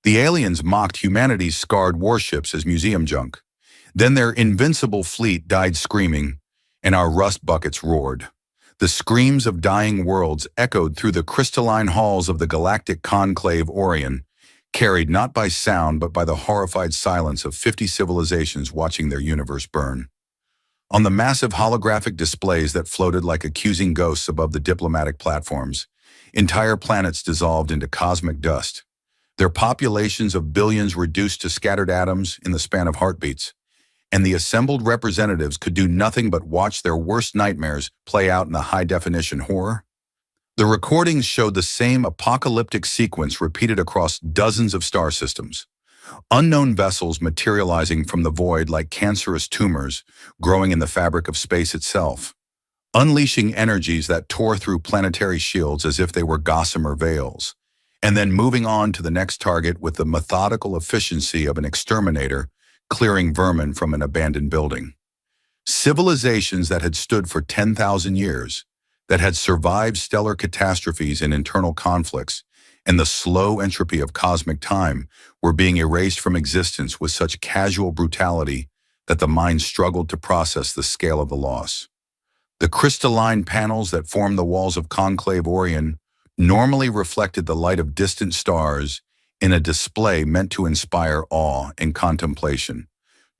The aliens mocked humanity's scarred warships as museum junk. Then their invincible fleet died screaming, and our rust buckets roared. The screams of dying worlds echoed through the crystalline halls of the galactic conclave Orion, carried not by sound but by the horrified silence of 50 civilizations watching their universe burn. On the massive holographic displays that floated like accusing ghosts above the diplomatic platforms, entire planets dissolved into cosmic dust, their populations of billions reduced to scattered atoms in the span of heartbeats, and the assembled representatives could do nothing but watch their worst nightmares play out in the high-definition horror. The recordings showed the same apocalyptic sequence repeated across dozens of star systems. Unknown vessels materializing from the void like cancerous tumors growing in the fabric of space itself, unleashing energies that tore through planetary shields as if they were gossamer veils, and then moving on to the next target with the methodical efficiency of an exterminator clearing vermin from an abandoned building. Civilizations that had stood for 10,000 years, that had survived stellar catastrophes and internal conflicts, and the slow entropy of cosmic time, were being erased from existence with such casual brutality that the mind struggled to process the scale of the loss. The crystalline panels that formed the walls of Conclave Orion normally reflected the light of distant stars in a display meant to inspire awe and contemplation,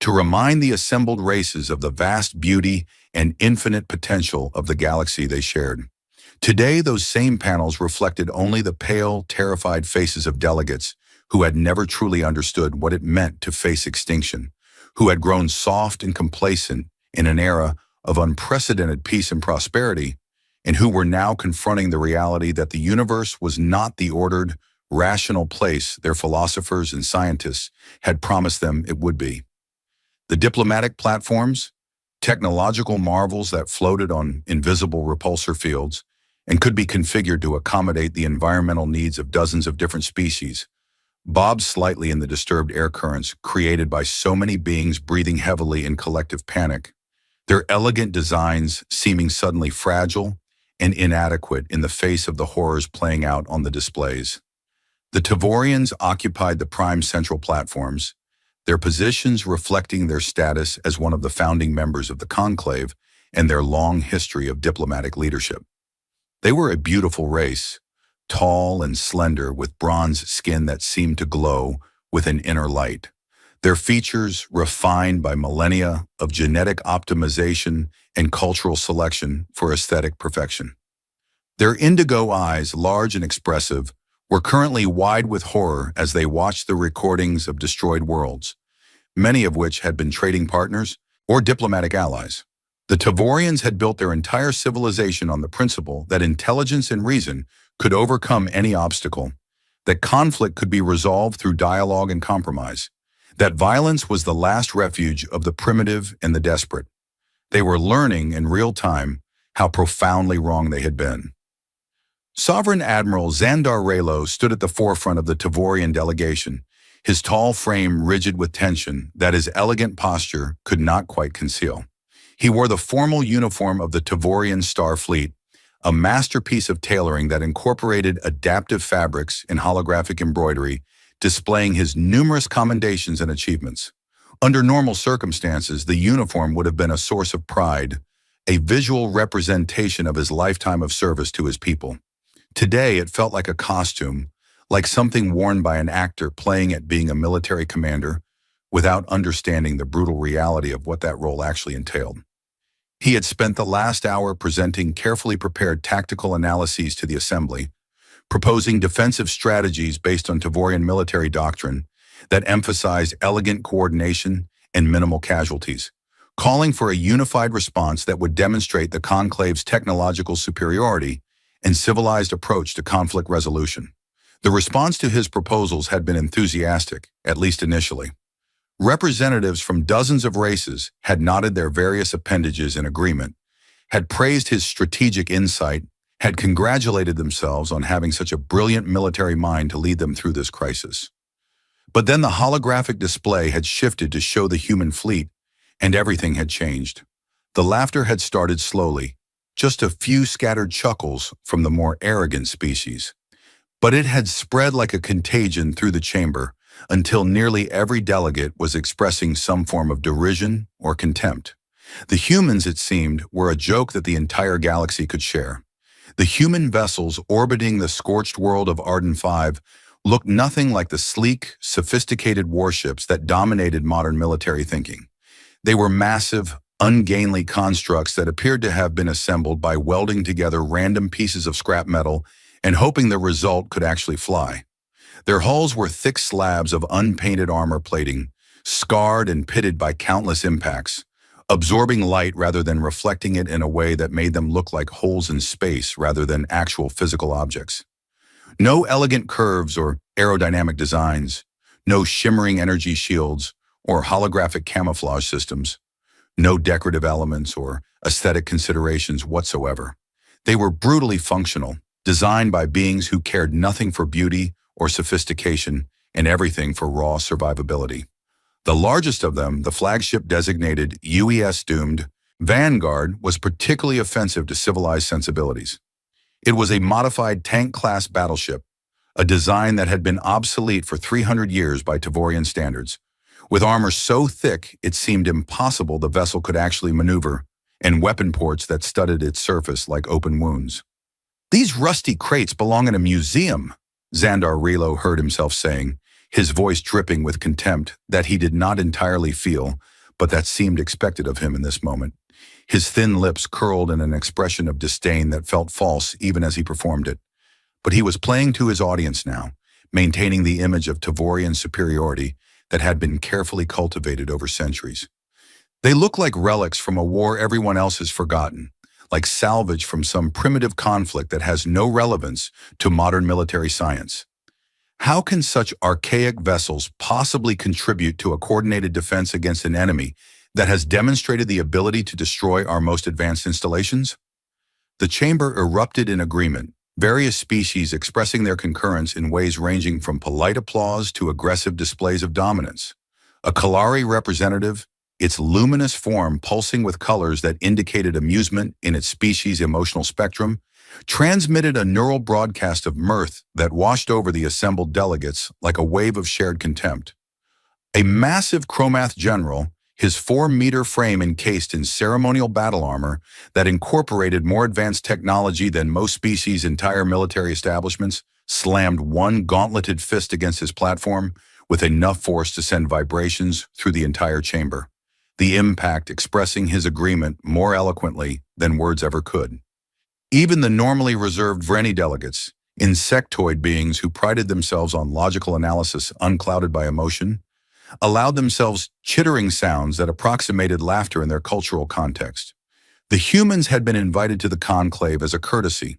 to remind the assembled races of the vast beauty and infinite potential of the galaxy they shared. Today, those same panels reflected only the pale, terrified faces of delegates who had never truly understood what it meant to face extinction, who had grown soft and complacent in an era of unprecedented peace and prosperity, and who were now confronting the reality that the universe was not the ordered, rational place their philosophers and scientists had promised them it would be. The diplomatic platforms, technological marvels that floated on invisible repulsor fields and could be configured to accommodate the environmental needs of dozens of different species, bobbed slightly in the disturbed air currents created by so many beings breathing heavily in collective panic, their elegant designs seeming suddenly fragile and inadequate in the face of the horrors playing out on the displays. The Tavorians occupied the prime central platforms, their positions reflecting their status as one of the founding members of the conclave and their long history of diplomatic leadership. They were a beautiful race, tall and slender with bronze skin that seemed to glow with an inner light, their features refined by millennia of genetic optimization and cultural selection for aesthetic perfection. Their indigo eyes, large and expressive, were currently wide with horror as they watched the recordings of destroyed worlds, many of which had been trading partners or diplomatic allies. The Tavorians had built their entire civilization on the principle that intelligence and reason could overcome any obstacle, that conflict could be resolved through dialogue and compromise, that violence was the last refuge of the primitive and the desperate. They were learning in real time how profoundly wrong they had been. Sovereign Admiral Xandar Raylo stood at the forefront of the Tavorian delegation, his tall frame rigid with tension that his elegant posture could not quite conceal. He wore the formal uniform of the Tavorian Star Fleet, a masterpiece of tailoring that incorporated adaptive fabrics and holographic embroidery, displaying his numerous commendations and achievements. Under normal circumstances, the uniform would have been a source of pride, a visual representation of his lifetime of service to his people. Today, it felt like a costume, like something worn by an actor playing at being a military commander without understanding the brutal reality of what that role actually entailed. He had spent the last hour presenting carefully prepared tactical analyses to the assembly, proposing defensive strategies based on Tavorian military doctrine that emphasized elegant coordination and minimal casualties, calling for a unified response that would demonstrate the conclave's technological superiority and civilized approach to conflict resolution. The response to his proposals had been enthusiastic, at least initially. Representatives from dozens of races had nodded their various appendages in agreement, had praised his strategic insight, had congratulated themselves on having such a brilliant military mind to lead them through this crisis. But then the holographic display had shifted to show the human fleet, and everything had changed. The laughter had started slowly, just a few scattered chuckles from the more arrogant species. But it had spread like a contagion through the chamber, until nearly every delegate was expressing some form of derision or contempt. The humans, it seemed, were a joke that the entire galaxy could share. The human vessels orbiting the scorched world of Arden 5 looked nothing like the sleek, sophisticated warships that dominated modern military thinking. They were massive, ungainly constructs that appeared to have been assembled by welding together random pieces of scrap metal and hoping the result could actually fly. Their hulls were thick slabs of unpainted armor plating, scarred and pitted by countless impacts, absorbing light rather than reflecting it in a way that made them look like holes in space rather than actual physical objects. No elegant curves or aerodynamic designs, no shimmering energy shields or holographic camouflage systems, no decorative elements or aesthetic considerations whatsoever. They were brutally functional, designed by beings who cared nothing for beauty or sophistication and everything for raw survivability. The largest of them, the flagship designated UES-doomed Vanguard, was particularly offensive to civilized sensibilities. It was a modified tank-class battleship, a design that had been obsolete for 300 years by Tavorian standards. With armor so thick it seemed impossible the vessel could actually maneuver, and weapon ports that studded its surface like open wounds. "These rusty crates belong in a museum," Xandar Relo heard himself saying, his voice dripping with contempt that he did not entirely feel, but that seemed expected of him in this moment. His thin lips curled in an expression of disdain that felt false even as he performed it. But he was playing to his audience now, maintaining the image of Tavorian superiority that had been carefully cultivated over centuries. "They look like relics from a war everyone else has forgotten, like salvage from some primitive conflict that has no relevance to modern military science. How can such archaic vessels possibly contribute to a coordinated defense against an enemy that has demonstrated the ability to destroy our most advanced installations?" The chamber erupted in agreement, various species expressing their concurrence in ways ranging from polite applause to aggressive displays of dominance. A Kalari representative, its luminous form pulsing with colors that indicated amusement in its species' emotional spectrum, transmitted a neural broadcast of mirth that washed over the assembled delegates like a wave of shared contempt. A massive Chromath general, his 4-meter frame encased in ceremonial battle armor that incorporated more advanced technology than most species' entire military establishments, slammed one gauntleted fist against his platform with enough force to send vibrations through the entire chamber, the impact expressing his agreement more eloquently than words ever could. Even the normally reserved Vreni delegates, insectoid beings who prided themselves on logical analysis unclouded by emotion, allowed themselves chittering sounds that approximated laughter in their cultural context. The humans had been invited to the conclave as a courtesy,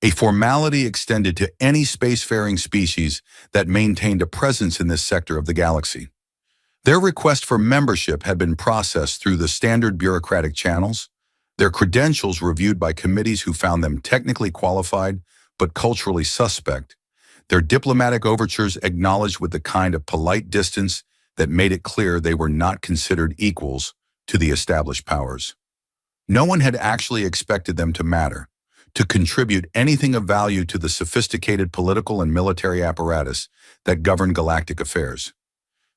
a formality extended to any spacefaring species that maintained a presence in this sector of the galaxy. Their request for membership had been processed through the standard bureaucratic channels, their credentials reviewed by committees who found them technically qualified but culturally suspect, their diplomatic overtures acknowledged with the kind of polite distance that made it clear they were not considered equals to the established powers. No one had actually expected them to matter, to contribute anything of value to the sophisticated political and military apparatus that governed galactic affairs.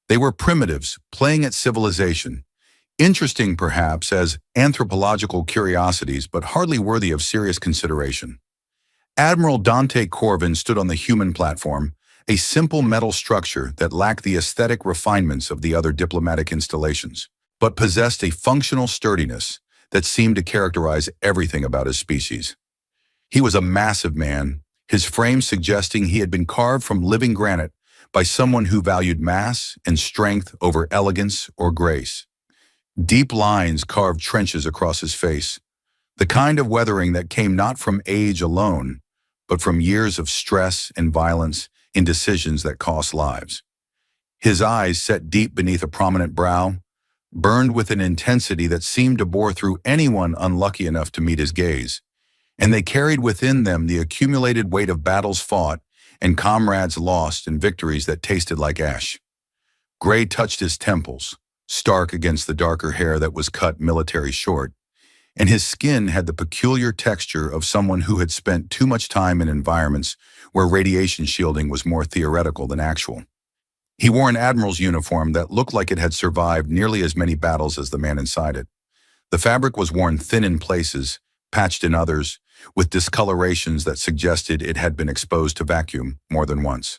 They were primitives, playing at civilization, interesting perhaps as anthropological curiosities, but hardly worthy of serious consideration. Admiral Dante Corvin stood on the human platform, a simple metal structure that lacked the aesthetic refinements of the other diplomatic installations, but possessed a functional sturdiness that seemed to characterize everything about his species. He was a massive man, his frame suggesting he had been carved from living granite by someone who valued mass and strength over elegance or grace. Deep lines carved trenches across his face, the kind of weathering that came not from age alone, but from years of stress and violence in decisions that cost lives. His eyes, set deep beneath a prominent brow, burned with an intensity that seemed to bore through anyone unlucky enough to meet his gaze, and they carried within them the accumulated weight of battles fought and comrades lost and victories that tasted like ash. Gray touched his temples, stark against the darker hair that was cut military short, and his skin had the peculiar texture of someone who had spent too much time in environments where radiation shielding was more theoretical than actual. He wore an admiral's uniform that looked like it had survived nearly as many battles as the man inside it. The fabric was worn thin in places, patched in others, with discolorations that suggested it had been exposed to vacuum more than once.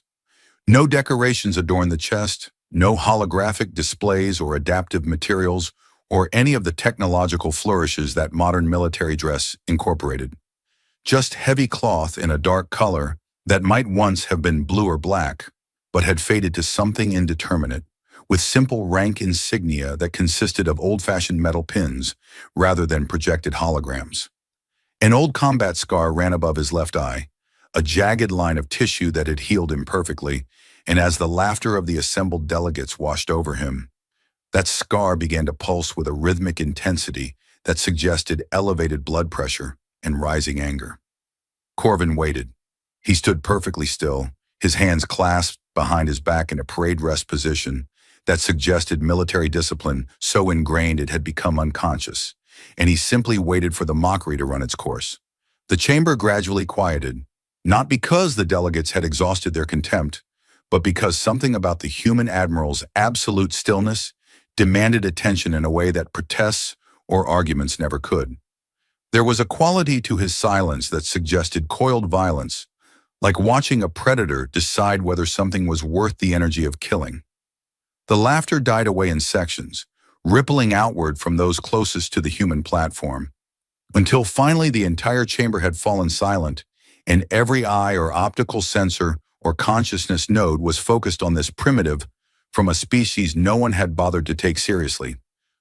No decorations adorned the chest, no holographic displays or adaptive materials, or any of the technological flourishes that modern military dress incorporated. Just heavy cloth in a dark color that might once have been blue or black, but had faded to something indeterminate, with simple rank insignia that consisted of old-fashioned metal pins rather than projected holograms. An old combat scar ran above his left eye, a jagged line of tissue that had healed imperfectly, and as the laughter of the assembled delegates washed over him, that scar began to pulse with a rhythmic intensity that suggested elevated blood pressure and rising anger. Corvin waited. He stood perfectly still, his hands clasped behind his back in a parade rest position that suggested military discipline so ingrained it had become unconscious, and he simply waited for the mockery to run its course. The chamber gradually quieted, not because the delegates had exhausted their contempt, but because something about the human admiral's absolute stillness demanded attention in a way that protests or arguments never could. There was a quality to his silence that suggested coiled violence, like watching a predator decide whether something was worth the energy of killing. The laughter died away in sections, rippling outward from those closest to the human platform, until finally the entire chamber had fallen silent, and every eye or optical sensor or consciousness node was focused on this primitive from a species no one had bothered to take seriously.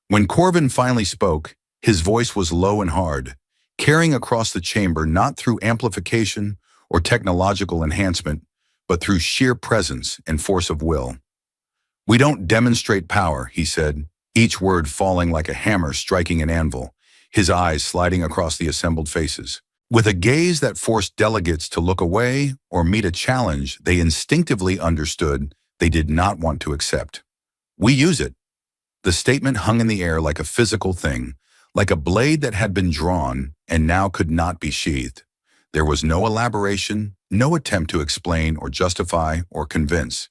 When Corvin finally spoke, his voice was low and hard, carrying across the chamber not through amplification or technological enhancement, but through sheer presence and force of will. "We don't demonstrate power," he said, each word falling like a hammer striking an anvil, his eyes sliding across the assembled faces. With a gaze that forced delegates to look away or meet a challenge they instinctively understood they did not want to accept. "We use it." The statement hung in the air like a physical thing, like a blade that had been drawn and now could not be sheathed. There was no elaboration, no attempt to explain or justify or convince.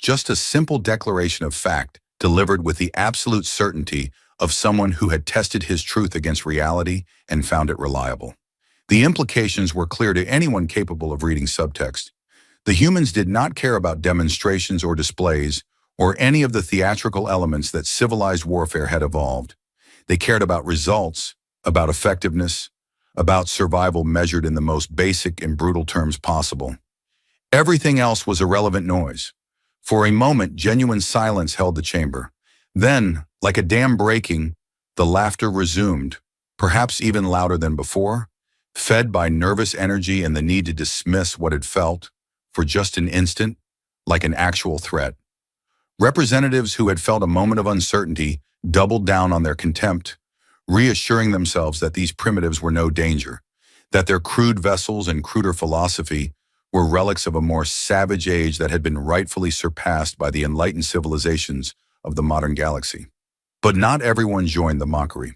Just a simple declaration of fact delivered with the absolute certainty of someone who had tested his truth against reality and found it reliable. The implications were clear to anyone capable of reading subtext. The humans did not care about demonstrations or displays or any of the theatrical elements that civilized warfare had evolved. They cared about results, about effectiveness, about survival measured in the most basic and brutal terms possible. Everything else was irrelevant noise. For a moment, genuine silence held the chamber. Then, like a dam breaking, the laughter resumed, perhaps even louder than before, fed by nervous energy and the need to dismiss what it felt, for just an instant, like an actual threat. Representatives who had felt a moment of uncertainty doubled down on their contempt, reassuring themselves that these primitives were no danger, that their crude vessels and cruder philosophy were relics of a more savage age that had been rightfully surpassed by the enlightened civilizations of the modern galaxy. But not everyone joined the mockery.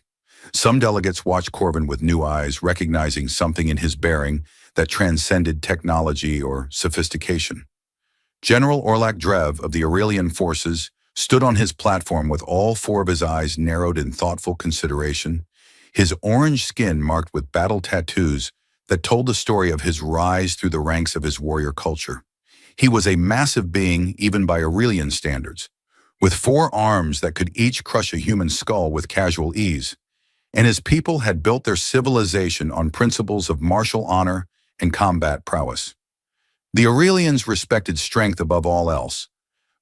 Some delegates watched Corvin with new eyes, recognizing something in his bearing that transcended technology or sophistication. General Orlak Drev of the Aurelian forces stood on his platform with all four of his eyes narrowed in thoughtful consideration, his orange skin marked with battle tattoos that told the story of his rise through the ranks of his warrior culture. He was a massive being even by Aurelian standards, with 4 arms that could each crush a human skull with casual ease, and his people had built their civilization on principles of martial honor and combat prowess. The Aurelians respected strength above all else,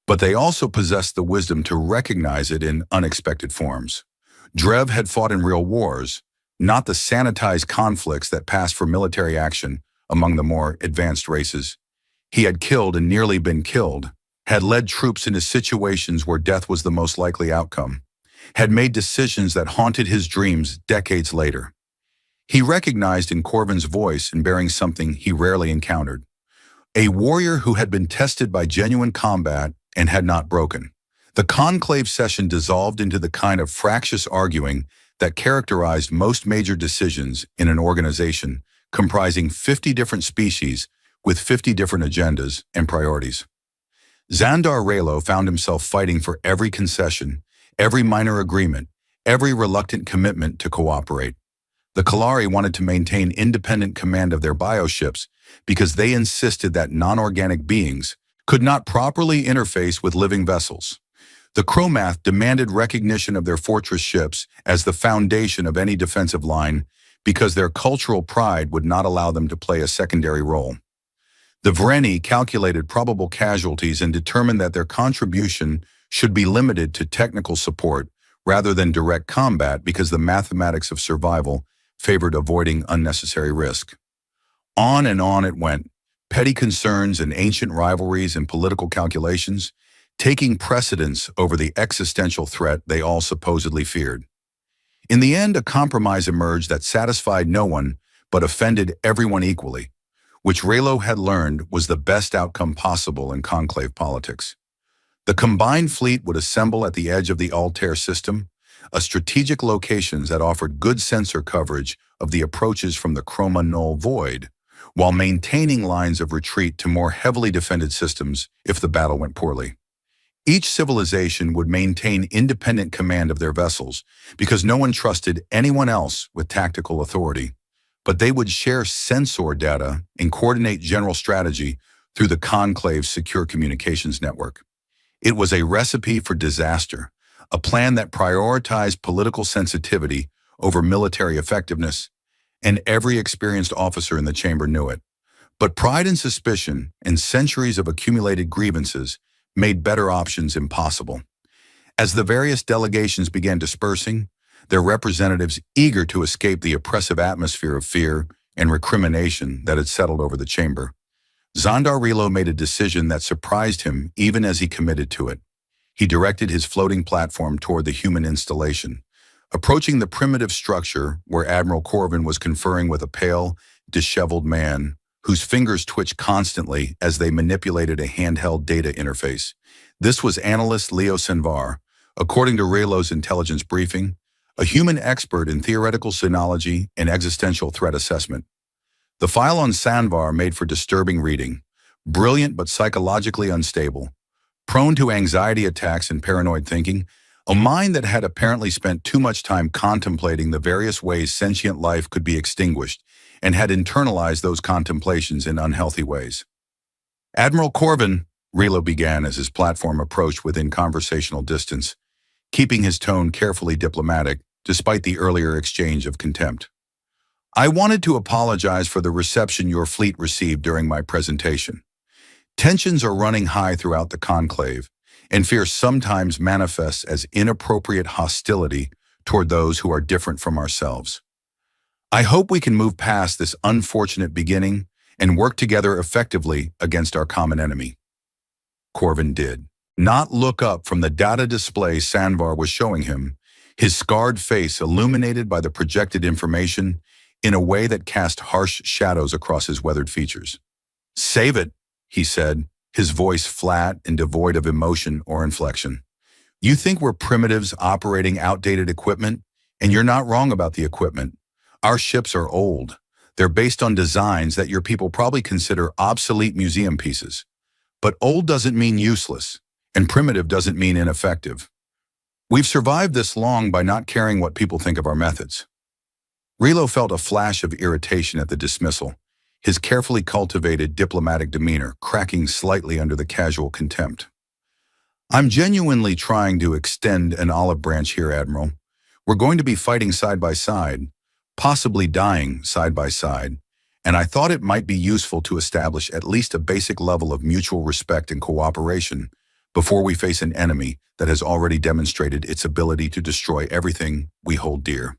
but they also possessed the wisdom to recognize it in unexpected forms. Drev had fought in real wars, not the sanitized conflicts that passed for military action among the more advanced races. He had killed and nearly been killed, had led troops into situations where death was the most likely outcome, had made decisions that haunted his dreams decades later. He recognized in Corvin's voice and bearing something he rarely encountered, a warrior who had been tested by genuine combat and had not broken. The conclave session dissolved into the kind of fractious arguing that characterized most major decisions in an organization comprising 50 different species with 50 different agendas and priorities. Xandar Raylo found himself fighting for every concession, every minor agreement, every reluctant commitment to cooperate. The Kalari wanted to maintain independent command of their bioships because they insisted that non-organic beings could not properly interface with living vessels. The Chromath demanded recognition of their fortress ships as the foundation of any defensive line because their cultural pride would not allow them to play a secondary role. The Vreni calculated probable casualties and determined that their contribution should be limited to technical support rather than direct combat because the mathematics of survival favored avoiding unnecessary risk. On and on it went, petty concerns and ancient rivalries and political calculations, taking precedence over the existential threat they all supposedly feared. In the end, a compromise emerged that satisfied no one but offended everyone equally, which Raylo had learned was the best outcome possible in conclave politics. The combined fleet would assemble at the edge of the Altair system, a strategic location that offered good sensor coverage of the approaches from the Chroma Null void, while maintaining lines of retreat to more heavily defended systems if the battle went poorly. Each civilization would maintain independent command of their vessels because no one trusted anyone else with tactical authority, but they would share sensor data and coordinate general strategy through the Conclave's secure communications network. It was a recipe for disaster, a plan that prioritized political sensitivity over military effectiveness, and every experienced officer in the chamber knew it. But pride and suspicion and centuries of accumulated grievances made better options impossible. As the various delegations began dispersing, their representatives eager to escape the oppressive atmosphere of fear and recrimination that had settled over the chamber, Xandar Raylo made a decision that surprised him even as he committed to it. He directed his floating platform toward the human installation, approaching the primitive structure where Admiral Corvin was conferring with a pale, disheveled man whose fingers twitched constantly as they manipulated a handheld data interface. This was analyst Leo Senvar, according to Raylo's intelligence briefing, a human expert in theoretical sinology and existential threat assessment. The file on Sanvar made for disturbing reading, brilliant but psychologically unstable, prone to anxiety attacks and paranoid thinking, a mind that had apparently spent too much time contemplating the various ways sentient life could be extinguished and had internalized those contemplations in unhealthy ways. Admiral Corvin, Raylo began as his platform approached within conversational distance, keeping his tone carefully diplomatic despite the earlier exchange of contempt. I wanted to apologize for the reception your fleet received during my presentation. Tensions are running high throughout the conclave, and fear sometimes manifests as inappropriate hostility toward those who are different from ourselves. I hope we can move past this unfortunate beginning and work together effectively against our common enemy. Corvin did not look up from the data display Sanvar was showing him, his scarred face illuminated by the projected information in a way that cast harsh shadows across his weathered features. Save it, he said, his voice flat and devoid of emotion or inflection. You think we're primitives operating outdated equipment, and you're not wrong about the equipment. Our ships are old. They're based on designs that your people probably consider obsolete museum pieces. But old doesn't mean useless, and primitive doesn't mean ineffective. We've survived this long by not caring what people think of our methods. Raylo felt a flash of irritation at the dismissal, his carefully cultivated diplomatic demeanor cracking slightly under the casual contempt. I'm genuinely trying to extend an olive branch here, Admiral. We're going to be fighting side by side, possibly dying side by side, and I thought it might be useful to establish at least a basic level of mutual respect and cooperation before we face an enemy that has already demonstrated its ability to destroy everything we hold dear.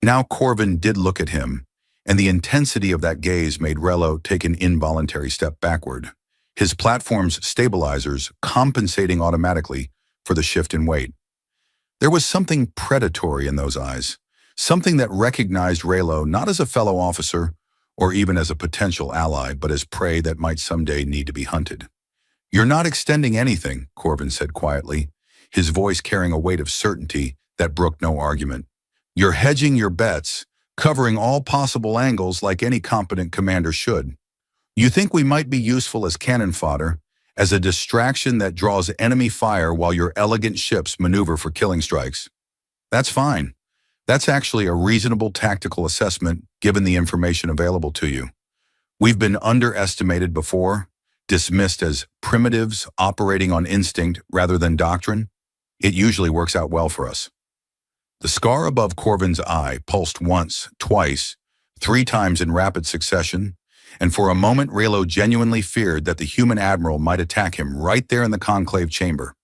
Now Corvin did look at him, and the intensity of that gaze made Raylo take an involuntary step backward, his platform's stabilizers compensating automatically for the shift in weight. There was something predatory in those eyes, something that recognized Raylo not as a fellow officer or even as a potential ally, but as prey that might someday need to be hunted. You're not extending anything, Corvin said quietly, his voice carrying a weight of certainty that brooked no argument. You're hedging your bets, covering all possible angles like any competent commander should. You think we might be useful as cannon fodder, as a distraction that draws enemy fire while your elegant ships maneuver for killing strikes. That's fine. That's actually a reasonable tactical assessment given the information available to you. We've been underestimated before, dismissed as primitives operating on instinct rather than doctrine. It usually works out well for us. The scar above Corvin's eye pulsed once, twice, 3 times in rapid succession, and for a moment Raylo genuinely feared that the human admiral might attack him right there in the conclave chamber.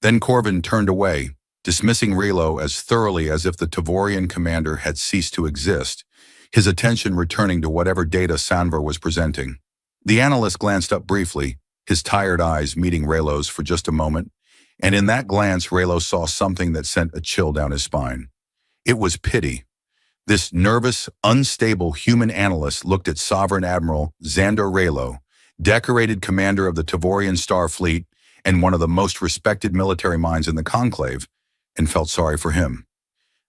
Then Corvin turned away, dismissing Raylo as thoroughly as if the Tavorian commander had ceased to exist, his attention returning to whatever data Sanvar was presenting. The analyst glanced up briefly, his tired eyes meeting Raylo's for just a moment, and in that glance Raylo saw something that sent a chill down his spine. It was pity. This nervous, unstable human analyst looked at Sovereign Admiral Xandar Raylo, decorated commander of the Tavorian Star Fleet and one of the most respected military minds in the Conclave, and felt sorry for him.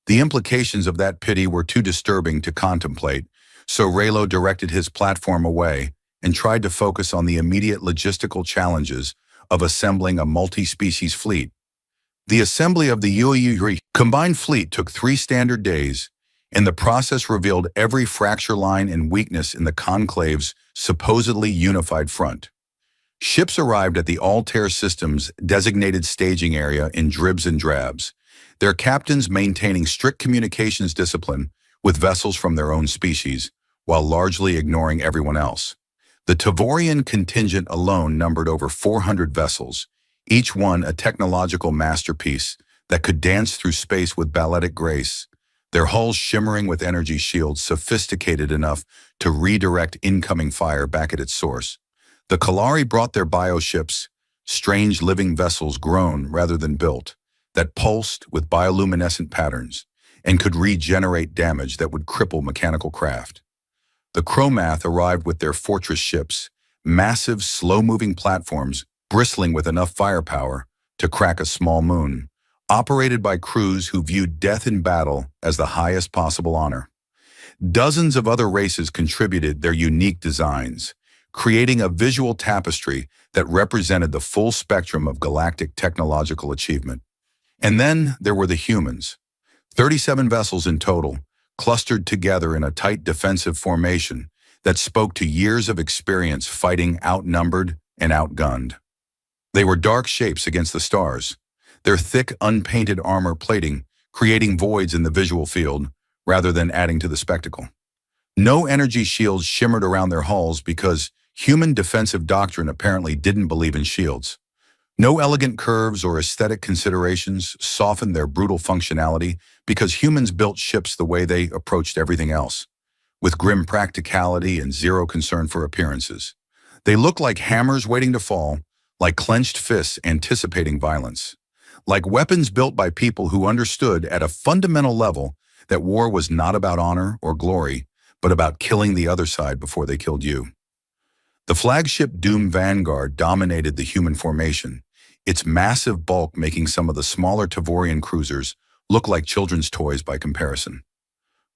The implications of that pity were too disturbing to contemplate, so Raylo directed his platform away and tried to focus on the immediate logistical challenges of assembling a multi-species fleet. The assembly of the UAE combined fleet took 3 standard days, and the process revealed every fracture line and weakness in the Conclave's supposedly unified front. Ships arrived at the Altair Systems designated staging area in dribs and drabs, their captains maintaining strict communications discipline with vessels from their own species, while largely ignoring everyone else. The Tavorian contingent alone numbered over 400 vessels, each one a technological masterpiece that could dance through space with balletic grace, their hulls shimmering with energy shields sophisticated enough to redirect incoming fire back at its source. The Kalari brought their bioships, strange living vessels grown rather than built, that pulsed with bioluminescent patterns and could regenerate damage that would cripple mechanical craft. The Chromath arrived with their fortress ships, massive, slow-moving platforms bristling with enough firepower to crack a small moon, operated by crews who viewed death in battle as the highest possible honor. Dozens of other races contributed their unique designs, creating a visual tapestry that represented the full spectrum of galactic technological achievement. And then there were the humans, 37 vessels in total, clustered together in a tight defensive formation that spoke to years of experience fighting outnumbered and outgunned. They were dark shapes against the stars, their thick, unpainted armor plating creating voids in the visual field rather than adding to the spectacle. No energy shields shimmered around their hulls because human defensive doctrine apparently didn't believe in shields. No elegant curves or aesthetic considerations softened their brutal functionality because humans built ships the way they approached everything else, with grim practicality and zero concern for appearances. They looked like hammers waiting to fall, like clenched fists anticipating violence, like weapons built by people who understood at a fundamental level that war was not about honor or glory, but about killing the other side before they killed you. The flagship Doom Vanguard dominated the human formation, its massive bulk making some of the smaller Tavorian cruisers look like children's toys by comparison.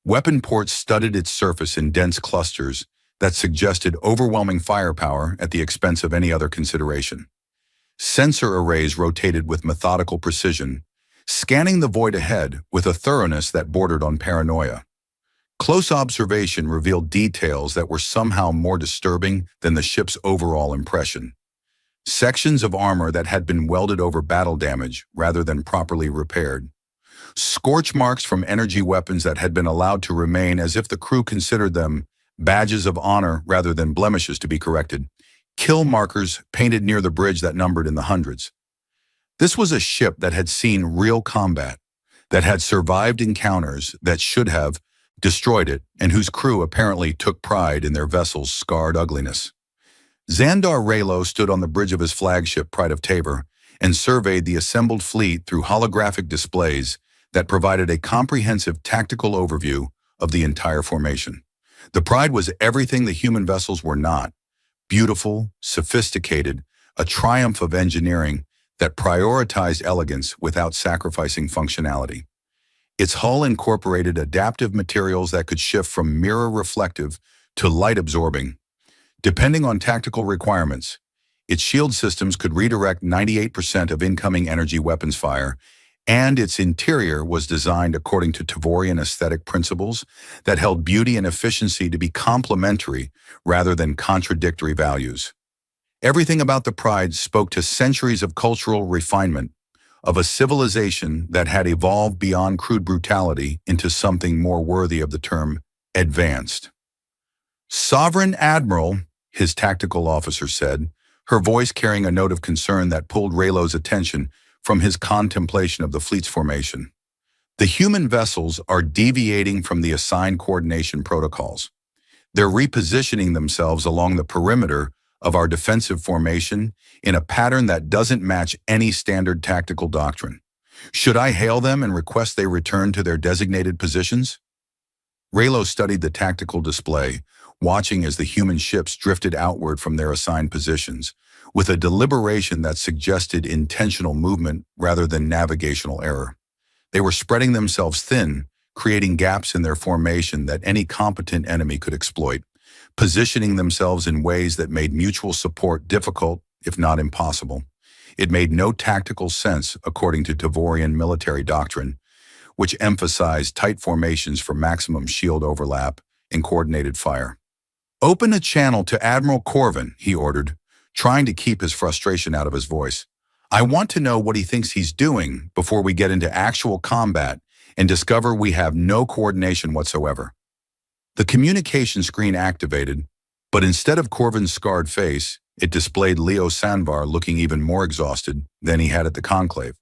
Weapon ports studded its surface in dense clusters that suggested overwhelming firepower at the expense of any other consideration. Sensor arrays rotated with methodical precision, scanning the void ahead with a thoroughness that bordered on paranoia. Close observation revealed details that were somehow more disturbing than the ship's overall impression. Sections of armor that had been welded over battle damage rather than properly repaired. Scorch marks from energy weapons that had been allowed to remain as if the crew considered them badges of honor rather than blemishes to be corrected. Kill markers painted near the bridge that numbered in the hundreds. This was a ship that had seen real combat, that had survived encounters that should have destroyed it, and whose crew apparently took pride in their vessel's scarred ugliness. Xandar Raylo stood on the bridge of his flagship Pride of Tabor and surveyed the assembled fleet through holographic displays that provided a comprehensive tactical overview of the entire formation. The Pride was everything the human vessels were not: beautiful, sophisticated, a triumph of engineering that prioritized elegance without sacrificing functionality. Its hull incorporated adaptive materials that could shift from mirror reflective to light absorbing, depending on tactical requirements. Its shield systems could redirect 98% of incoming energy weapons fire, and its interior was designed according to Tavorian aesthetic principles that held beauty and efficiency to be complementary rather than contradictory values. Everything about the Pride spoke to centuries of cultural refinement, of a civilization that had evolved beyond crude brutality into something more worthy of the term advanced. Sovereign Admiral, his tactical officer said, her voice carrying a note of concern that pulled Raylo's attention from his contemplation of the fleet's formation. The human vessels are deviating from the assigned coordination protocols. They're repositioning themselves along the perimeter of our defensive formation in a pattern that doesn't match any standard tactical doctrine. Should I hail them and request they return to their designated positions? Raylo studied the tactical display, watching as the human ships drifted outward from their assigned positions, with a deliberation that suggested intentional movement rather than navigational error. They were spreading themselves thin, creating gaps in their formation that any competent enemy could exploit, positioning themselves in ways that made mutual support difficult, if not impossible. It made no tactical sense according to Tavorian military doctrine, which emphasized tight formations for maximum shield overlap and coordinated fire. "Open a channel to Admiral Corvin," he ordered, trying to keep his frustration out of his voice. "I want to know what he thinks he's doing before we get into actual combat and discover we have no coordination whatsoever." The communication screen activated, but instead of Corvin's scarred face, it displayed Leo Sanvar looking even more exhausted than he had at the conclave.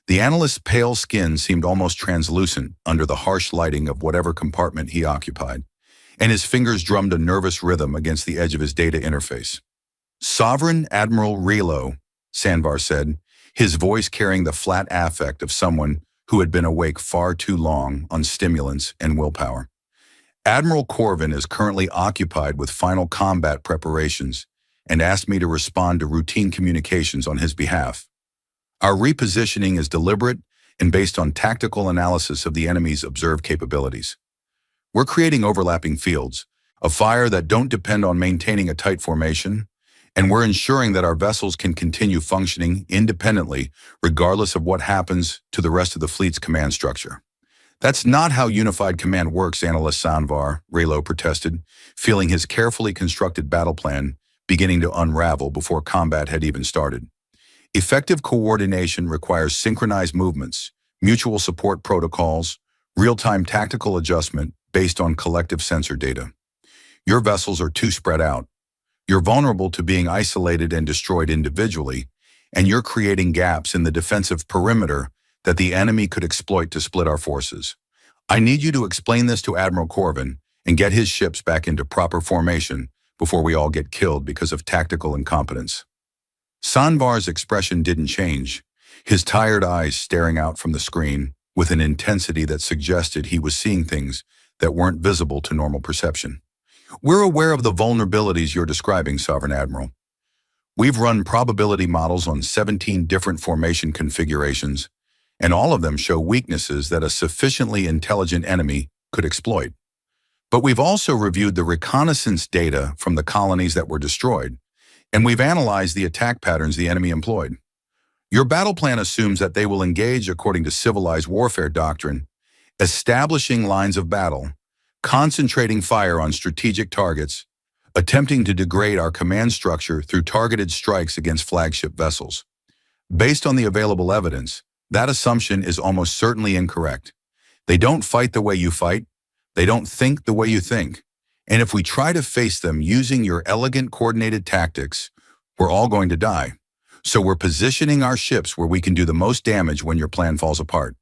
The analyst's pale skin seemed almost translucent under the harsh lighting of whatever compartment he occupied, and his fingers drummed a nervous rhythm against the edge of his data interface. "Sovereign Admiral Raylo," Sanvar said, his voice carrying the flat affect of someone who had been awake far too long on stimulants and willpower. "Admiral Corvin is currently occupied with final combat preparations and asked me to respond to routine communications on his behalf. Our repositioning is deliberate and based on tactical analysis of the enemy's observed capabilities. We're creating overlapping fields, a fire that don't depend on maintaining a tight formation, and we're ensuring that our vessels can continue functioning independently regardless of what happens to the rest of the fleet's command structure." "That's not how unified command works, Analyst Sanvar," Raylo protested, feeling his carefully constructed battle plan beginning to unravel before combat had even started. "Effective coordination requires synchronized movements, mutual support protocols, real-time tactical adjustment based on collective sensor data. Your vessels are too spread out. You're vulnerable to being isolated and destroyed individually, and you're creating gaps in the defensive perimeter that the enemy could exploit to split our forces. I need you to explain this to Admiral Corvin and get his ships back into proper formation before we all get killed because of tactical incompetence." Sanvar's expression didn't change, his tired eyes staring out from the screen with an intensity that suggested he was seeing things that weren't visible to normal perception. "We're aware of the vulnerabilities you're describing, Sovereign Admiral. We've run probability models on 17 different formation configurations, and all of them show weaknesses that a sufficiently intelligent enemy could exploit. But we've also reviewed the reconnaissance data from the colonies that were destroyed, and we've analyzed the attack patterns the enemy employed. Your battle plan assumes that they will engage according to civilized warfare doctrine, establishing lines of battle, concentrating fire on strategic targets, attempting to degrade our command structure through targeted strikes against flagship vessels. Based on the available evidence, that assumption is almost certainly incorrect. They don't fight the way you fight. They don't think the way you think. And if we try to face them using your elegant coordinated tactics, we're all going to die. So we're positioning our ships where we can do the most damage when your plan falls apart."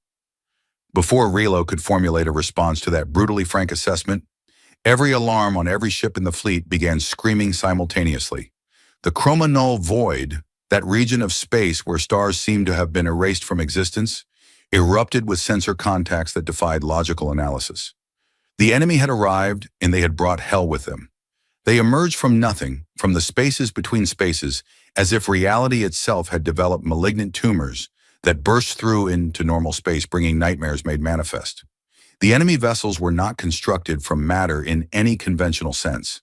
Before Raylo could formulate a response to that brutally frank assessment, every alarm on every ship in the fleet began screaming simultaneously. The chromonal void, that region of space where stars seemed to have been erased from existence, erupted with sensor contacts that defied logical analysis. The enemy had arrived, and they had brought hell with them. They emerged from nothing, from the spaces between spaces, as if reality itself had developed malignant tumors that burst through into normal space, bringing nightmares made manifest. The enemy vessels were not constructed from matter in any conventional sense.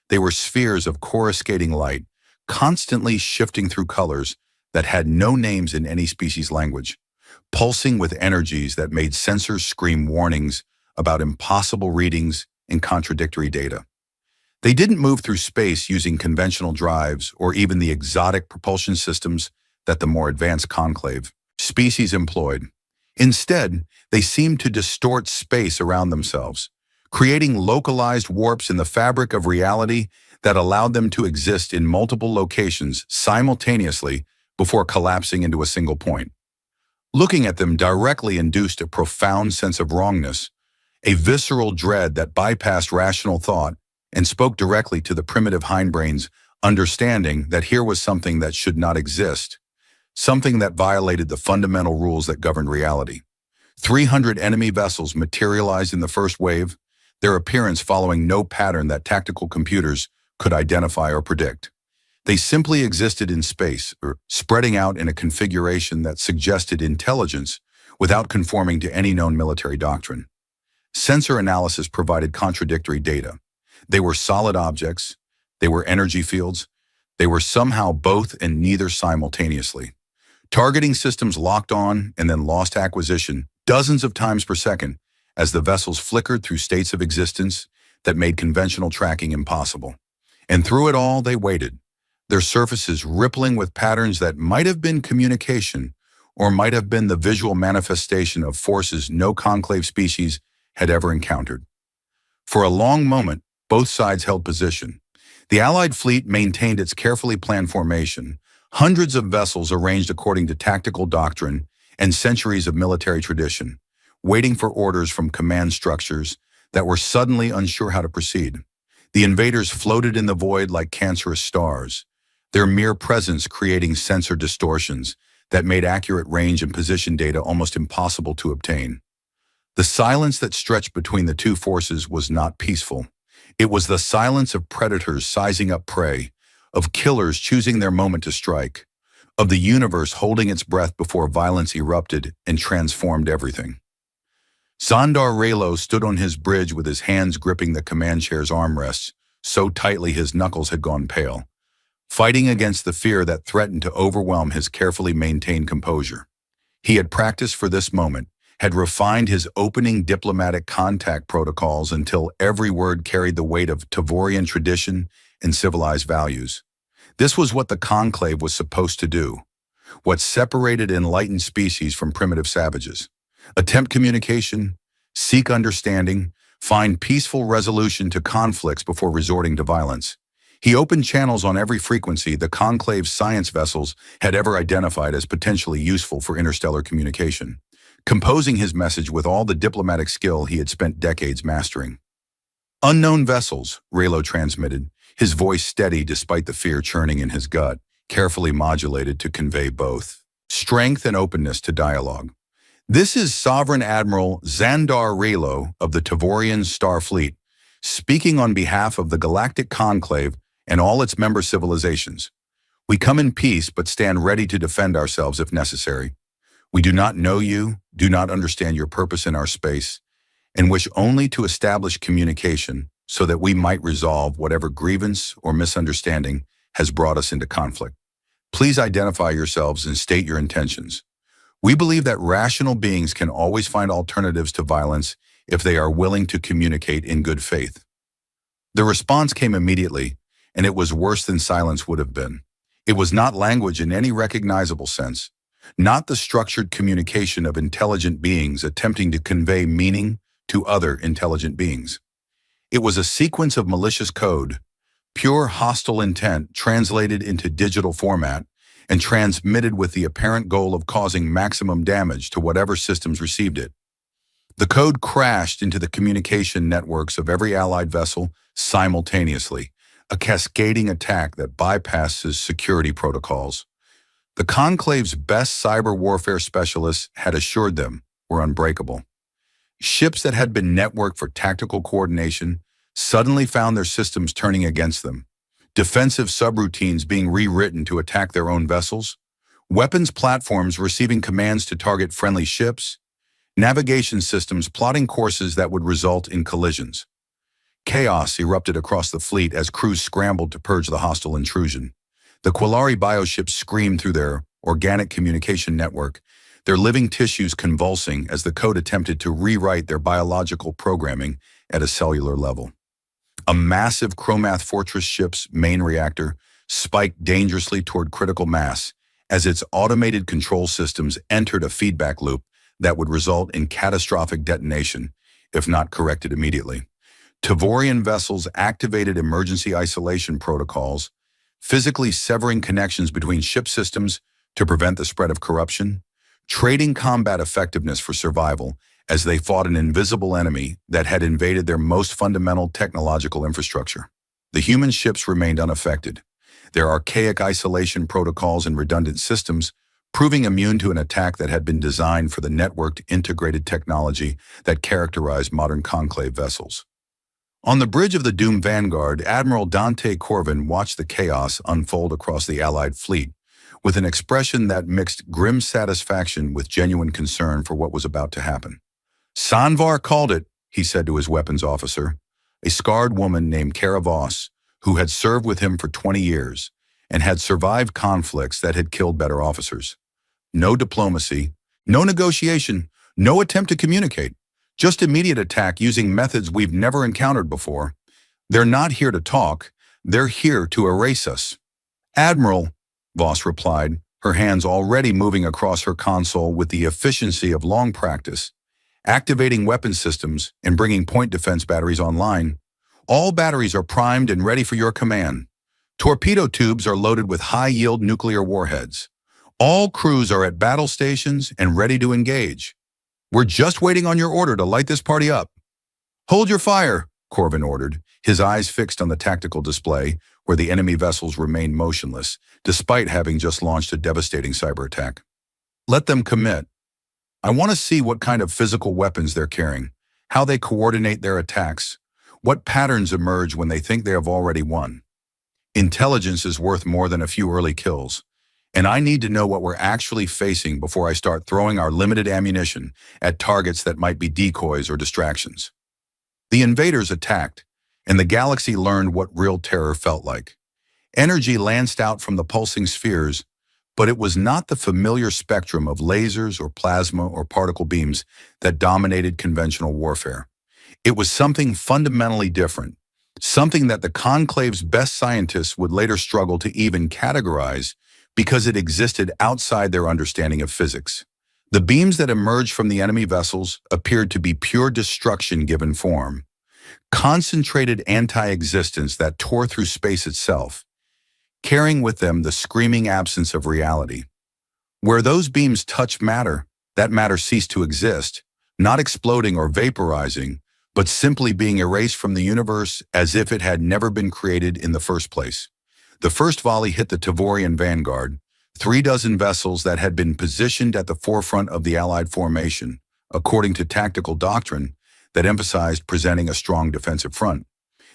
They were spheres of coruscating light, constantly shifting through colors that had no names in any species language, pulsing with energies that made sensors scream warnings about impossible readings and contradictory data. They didn't move through space using conventional drives or even the exotic propulsion systems that the more advanced conclave species employed. Instead, they seemed to distort space around themselves, creating localized warps in the fabric of reality that allowed them to exist in multiple locations simultaneously before collapsing into a single point. Looking at them directly induced a profound sense of wrongness, a visceral dread that bypassed rational thought and spoke directly to the primitive hindbrain's understanding that here was something that should not exist, something that violated the fundamental rules that governed reality. 300 enemy vessels materialized in the first wave, their appearance following no pattern that tactical computers could identify or predict. They simply existed in space, or spreading out in a configuration that suggested intelligence without conforming to any known military doctrine. Sensor analysis provided contradictory data. They were solid objects, they were energy fields, they were somehow both and neither simultaneously. Targeting systems locked on and then lost acquisition dozens of times per second as the vessels flickered through states of existence that made conventional tracking impossible. And through it all, they waited, their surfaces rippling with patterns that might have been communication or might have been the visual manifestation of forces no conclave species had ever encountered. For a long moment, both sides held position. The Allied fleet maintained its carefully planned formation, hundreds of vessels arranged according to tactical doctrine and centuries of military tradition, waiting for orders from command structures that were suddenly unsure how to proceed. The invaders floated in the void like cancerous stars, their mere presence creating sensor distortions that made accurate range and position data almost impossible to obtain. The silence that stretched between the two forces was not peaceful. It was the silence of predators sizing up prey, of killers choosing their moment to strike, of the universe holding its breath before violence erupted and transformed everything. Zandar Raylo stood on his bridge with his hands gripping the command chair's armrests, so tightly his knuckles had gone pale, fighting against the fear that threatened to overwhelm his carefully maintained composure. He had practiced for this moment, had refined his opening diplomatic contact protocols until every word carried the weight of Tavorian tradition and civilized values. This was what the conclave was supposed to do, what separated enlightened species from primitive savages. Attempt communication, seek understanding, find peaceful resolution to conflicts before resorting to violence. He opened channels on every frequency the conclave's science vessels had ever identified as potentially useful for interstellar communication, composing his message with all the diplomatic skill he had spent decades mastering. "Unknown vessels," Raylo transmitted, his voice steady despite the fear churning in his gut, carefully modulated to convey both strength and openness to dialogue. "This is Sovereign Admiral Zandar Raylo of the Tavorian Star Fleet, speaking on behalf of the Galactic Conclave and all its member civilizations. We come in peace but stand ready to defend ourselves if necessary. We do not know you, do not understand your purpose in our space, and wish only to establish communication so that we might resolve whatever grievance or misunderstanding has brought us into conflict. Please identify yourselves and state your intentions. We believe that rational beings can always find alternatives to violence if they are willing to communicate in good faith." The response came immediately, and it was worse than silence would have been. It was not language in any recognizable sense, not the structured communication of intelligent beings attempting to convey meaning to other intelligent beings. It was a sequence of malicious code, pure hostile intent translated into digital format and transmitted with the apparent goal of causing maximum damage to whatever systems received it. The code crashed into the communication networks of every Allied vessel simultaneously, a cascading attack that bypasses security protocols. The Conclave's best cyber warfare specialists had assured them were unbreakable. Ships that had been networked for tactical coordination suddenly found their systems turning against them, defensive subroutines being rewritten to attack their own vessels, weapons platforms receiving commands to target friendly ships, navigation systems plotting courses that would result in collisions. Chaos erupted across the fleet as crews scrambled to purge the hostile intrusion. The Quillari bioships screamed through their organic communication network, their living tissues convulsing as the code attempted to rewrite their biological programming at a cellular level. A massive Chromath Fortress ship's main reactor spiked dangerously toward critical mass as its automated control systems entered a feedback loop that would result in catastrophic detonation, if not corrected immediately. Tavorian vessels activated emergency isolation protocols, physically severing connections between ship systems to prevent the spread of corruption, trading combat effectiveness for survival as they fought an invisible enemy that had invaded their most fundamental technological infrastructure. The human ships remained unaffected, their archaic isolation protocols and redundant systems proving immune to an attack that had been designed for the networked integrated technology that characterized modern conclave vessels. On the bridge of the doomed Vanguard, Admiral Dante Corvin watched the chaos unfold across the Allied fleet, with an expression that mixed grim satisfaction with genuine concern for what was about to happen. "Sanvar called it," he said to his weapons officer, a scarred woman named Kara Voss, who had served with him for 20 years and had survived conflicts that had killed better officers. No diplomacy, no negotiation, no attempt to communicate, just immediate attack using methods we've never encountered before. They're not here to talk, they're here to erase us. "Admiral," Voss replied, her hands already moving across her console with the efficiency of long practice, activating weapon systems and bringing point defense batteries online. "All batteries are primed and ready for your command. Torpedo tubes are loaded with high-yield nuclear warheads. All crews are at battle stations and ready to engage. We're just waiting on your order to light this party up." "Hold your fire," Corvin ordered, his eyes fixed on the tactical display where the enemy vessels remained motionless, despite having just launched a devastating cyber attack. "Let them commit. I want to see what kind of physical weapons they're carrying, how they coordinate their attacks, what patterns emerge when they think they have already won. Intelligence is worth more than a few early kills, and I need to know what we're actually facing before I start throwing our limited ammunition at targets that might be decoys or distractions." The invaders attacked, and the galaxy learned what real terror felt like. Energy lanced out from the pulsing spheres, but it was not the familiar spectrum of lasers or plasma or particle beams that dominated conventional warfare. It was something fundamentally different, something that the Conclave's best scientists would later struggle to even categorize because it existed outside their understanding of physics. The beams that emerged from the enemy vessels appeared to be pure destruction given form, concentrated anti-existence that tore through space itself, carrying with them the screaming absence of reality. Where those beams touched matter, that matter ceased to exist, not exploding or vaporizing, but simply being erased from the universe as if it had never been created in the first place. The first volley hit the Tavorian Vanguard, 36 vessels that had been positioned at the forefront of the Allied formation, according to tactical doctrine that emphasized presenting a strong defensive front.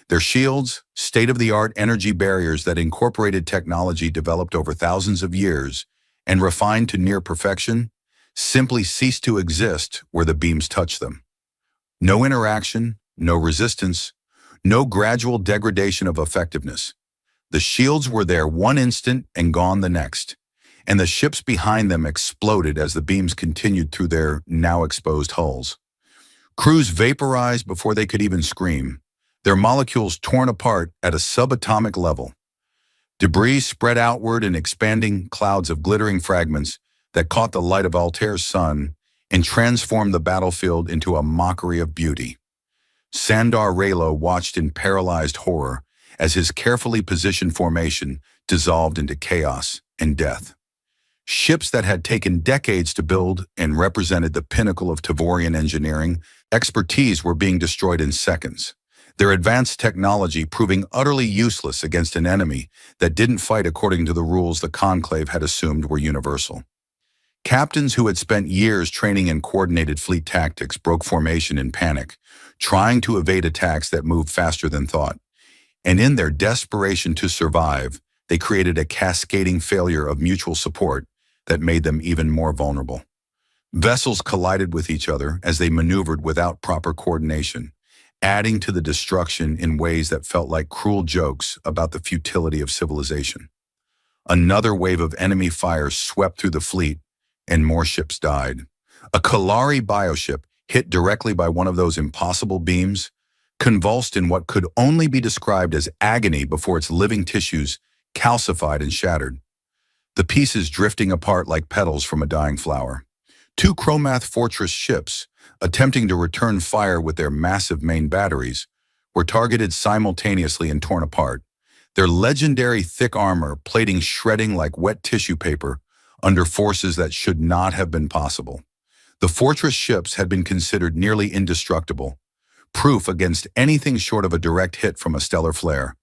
Their shields, state-of-the-art energy barriers that incorporated technology developed over thousands of years and refined to near perfection, simply ceased to exist where the beams touched them. No interaction, no resistance, no gradual degradation of effectiveness. The shields were there one instant and gone the next, and the ships behind them exploded as the beams continued through their now exposed hulls. Crews vaporized before they could even scream, their molecules torn apart at a subatomic level. Debris spread outward in expanding clouds of glittering fragments that caught the light of Altair's sun and transformed the battlefield into a mockery of beauty. Sandar Raylo watched in paralyzed horror as his carefully positioned formation dissolved into chaos and death. Ships that had taken decades to build and represented the pinnacle of Tavorian engineering expertise were being destroyed in seconds, their advanced technology proving utterly useless against an enemy that didn't fight according to the rules the Conclave had assumed were universal. Captains who had spent years training in coordinated fleet tactics broke formation in panic, trying to evade attacks that moved faster than thought. And in their desperation to survive, they created a cascading failure of mutual support that made them even more vulnerable. Vessels collided with each other as they maneuvered without proper coordination, adding to the destruction in ways that felt like cruel jokes about the futility of civilization. Another wave of enemy fire swept through the fleet, and more ships died. A Kalari bioship, hit directly by one of those impossible beams, convulsed in what could only be described as agony before its living tissues calcified and shattered, the pieces drifting apart like petals from a dying flower. Two Chromath Fortress ships, attempting to return fire with their massive main batteries, were targeted simultaneously and torn apart, their legendary thick armor plating shredding like wet tissue paper under forces that should not have been possible. The Fortress ships had been considered nearly indestructible, proof against anything short of a direct hit from a stellar flare,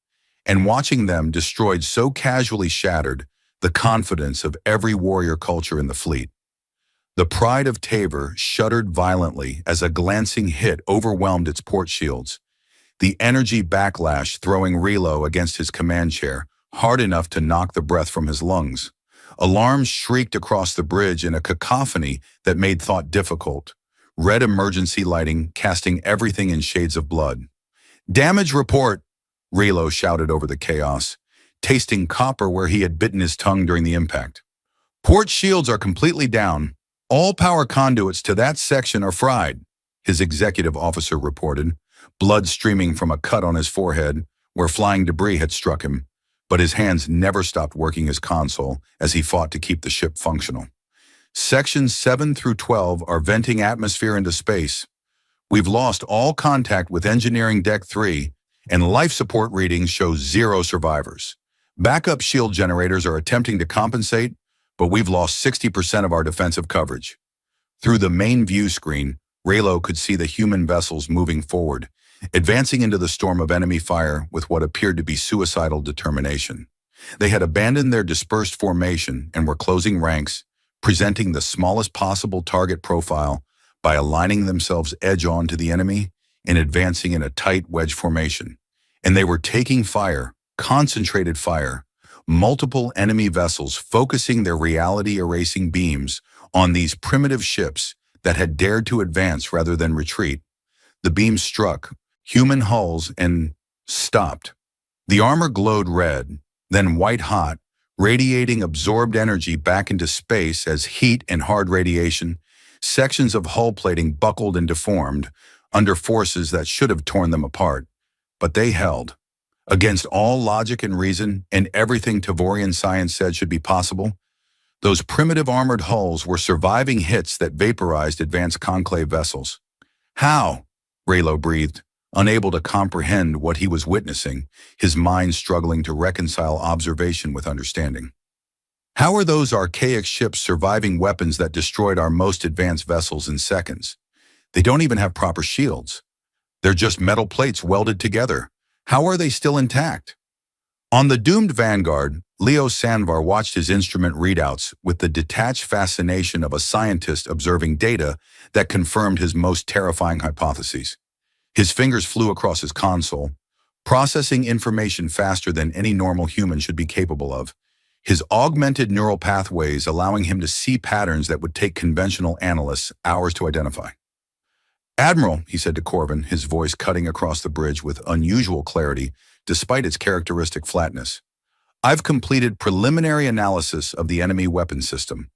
and watching them destroyed so casually shattered the confidence of every warrior culture in the fleet. The pride of Tabor shuddered violently as a glancing hit overwhelmed its port shields, the energy backlash throwing Relo against his command chair hard enough to knock the breath from his lungs. Alarms shrieked across the bridge in a cacophony that made thought difficult, red emergency lighting casting everything in shades of blood. "Damage report," Relo shouted over the chaos, tasting copper where he had bitten his tongue during the impact. "Port shields are completely down. All power conduits to that section are fried," his executive officer reported, blood streaming from a cut on his forehead where flying debris had struck him, but his hands never stopped working his console as he fought to keep the ship functional. "Sections 7 through 12 are venting atmosphere into space. We've lost all contact with Engineering Deck 3, and life support readings show 0 survivors. Backup shield generators are attempting to compensate, but we've lost 60% of our defensive coverage." Through the main view screen, Relo could see the human vessels moving forward, advancing into the storm of enemy fire with what appeared to be suicidal determination. They had abandoned their dispersed formation and were closing ranks, presenting the smallest possible target profile by aligning themselves edge-on to the enemy and advancing in a tight wedge formation. And they were taking fire, concentrated fire, multiple enemy vessels focusing their reality-erasing beams on these primitive ships that had dared to advance rather than retreat. The beams struck human hulls and stopped. The armor glowed red, then white-hot, radiating absorbed energy back into space as heat and hard radiation, sections of hull plating buckled and deformed under forces that should have torn them apart. But they held. Against all logic and reason and everything Tavorian science said should be possible, those primitive armored hulls were surviving hits that vaporized advanced conclave vessels. "How?" Relo breathed, unable to comprehend what he was witnessing, his mind struggling to reconcile observation with understanding. "How are those archaic ships surviving weapons that destroyed our most advanced vessels in seconds? They don't even have proper shields. They're just metal plates welded together. How are they still intact?" On the doomed Vanguard, Leo Sanvar watched his instrument readouts with the detached fascination of a scientist observing data that confirmed his most terrifying hypotheses. His fingers flew across his console, processing information faster than any normal human should be capable of, his augmented neural pathways allowing him to see patterns that would take conventional analysts hours to identify. "Admiral," he said to Corvin, his voice cutting across the bridge with unusual clarity despite its characteristic flatness, "I've completed preliminary analysis of the enemy weapon system.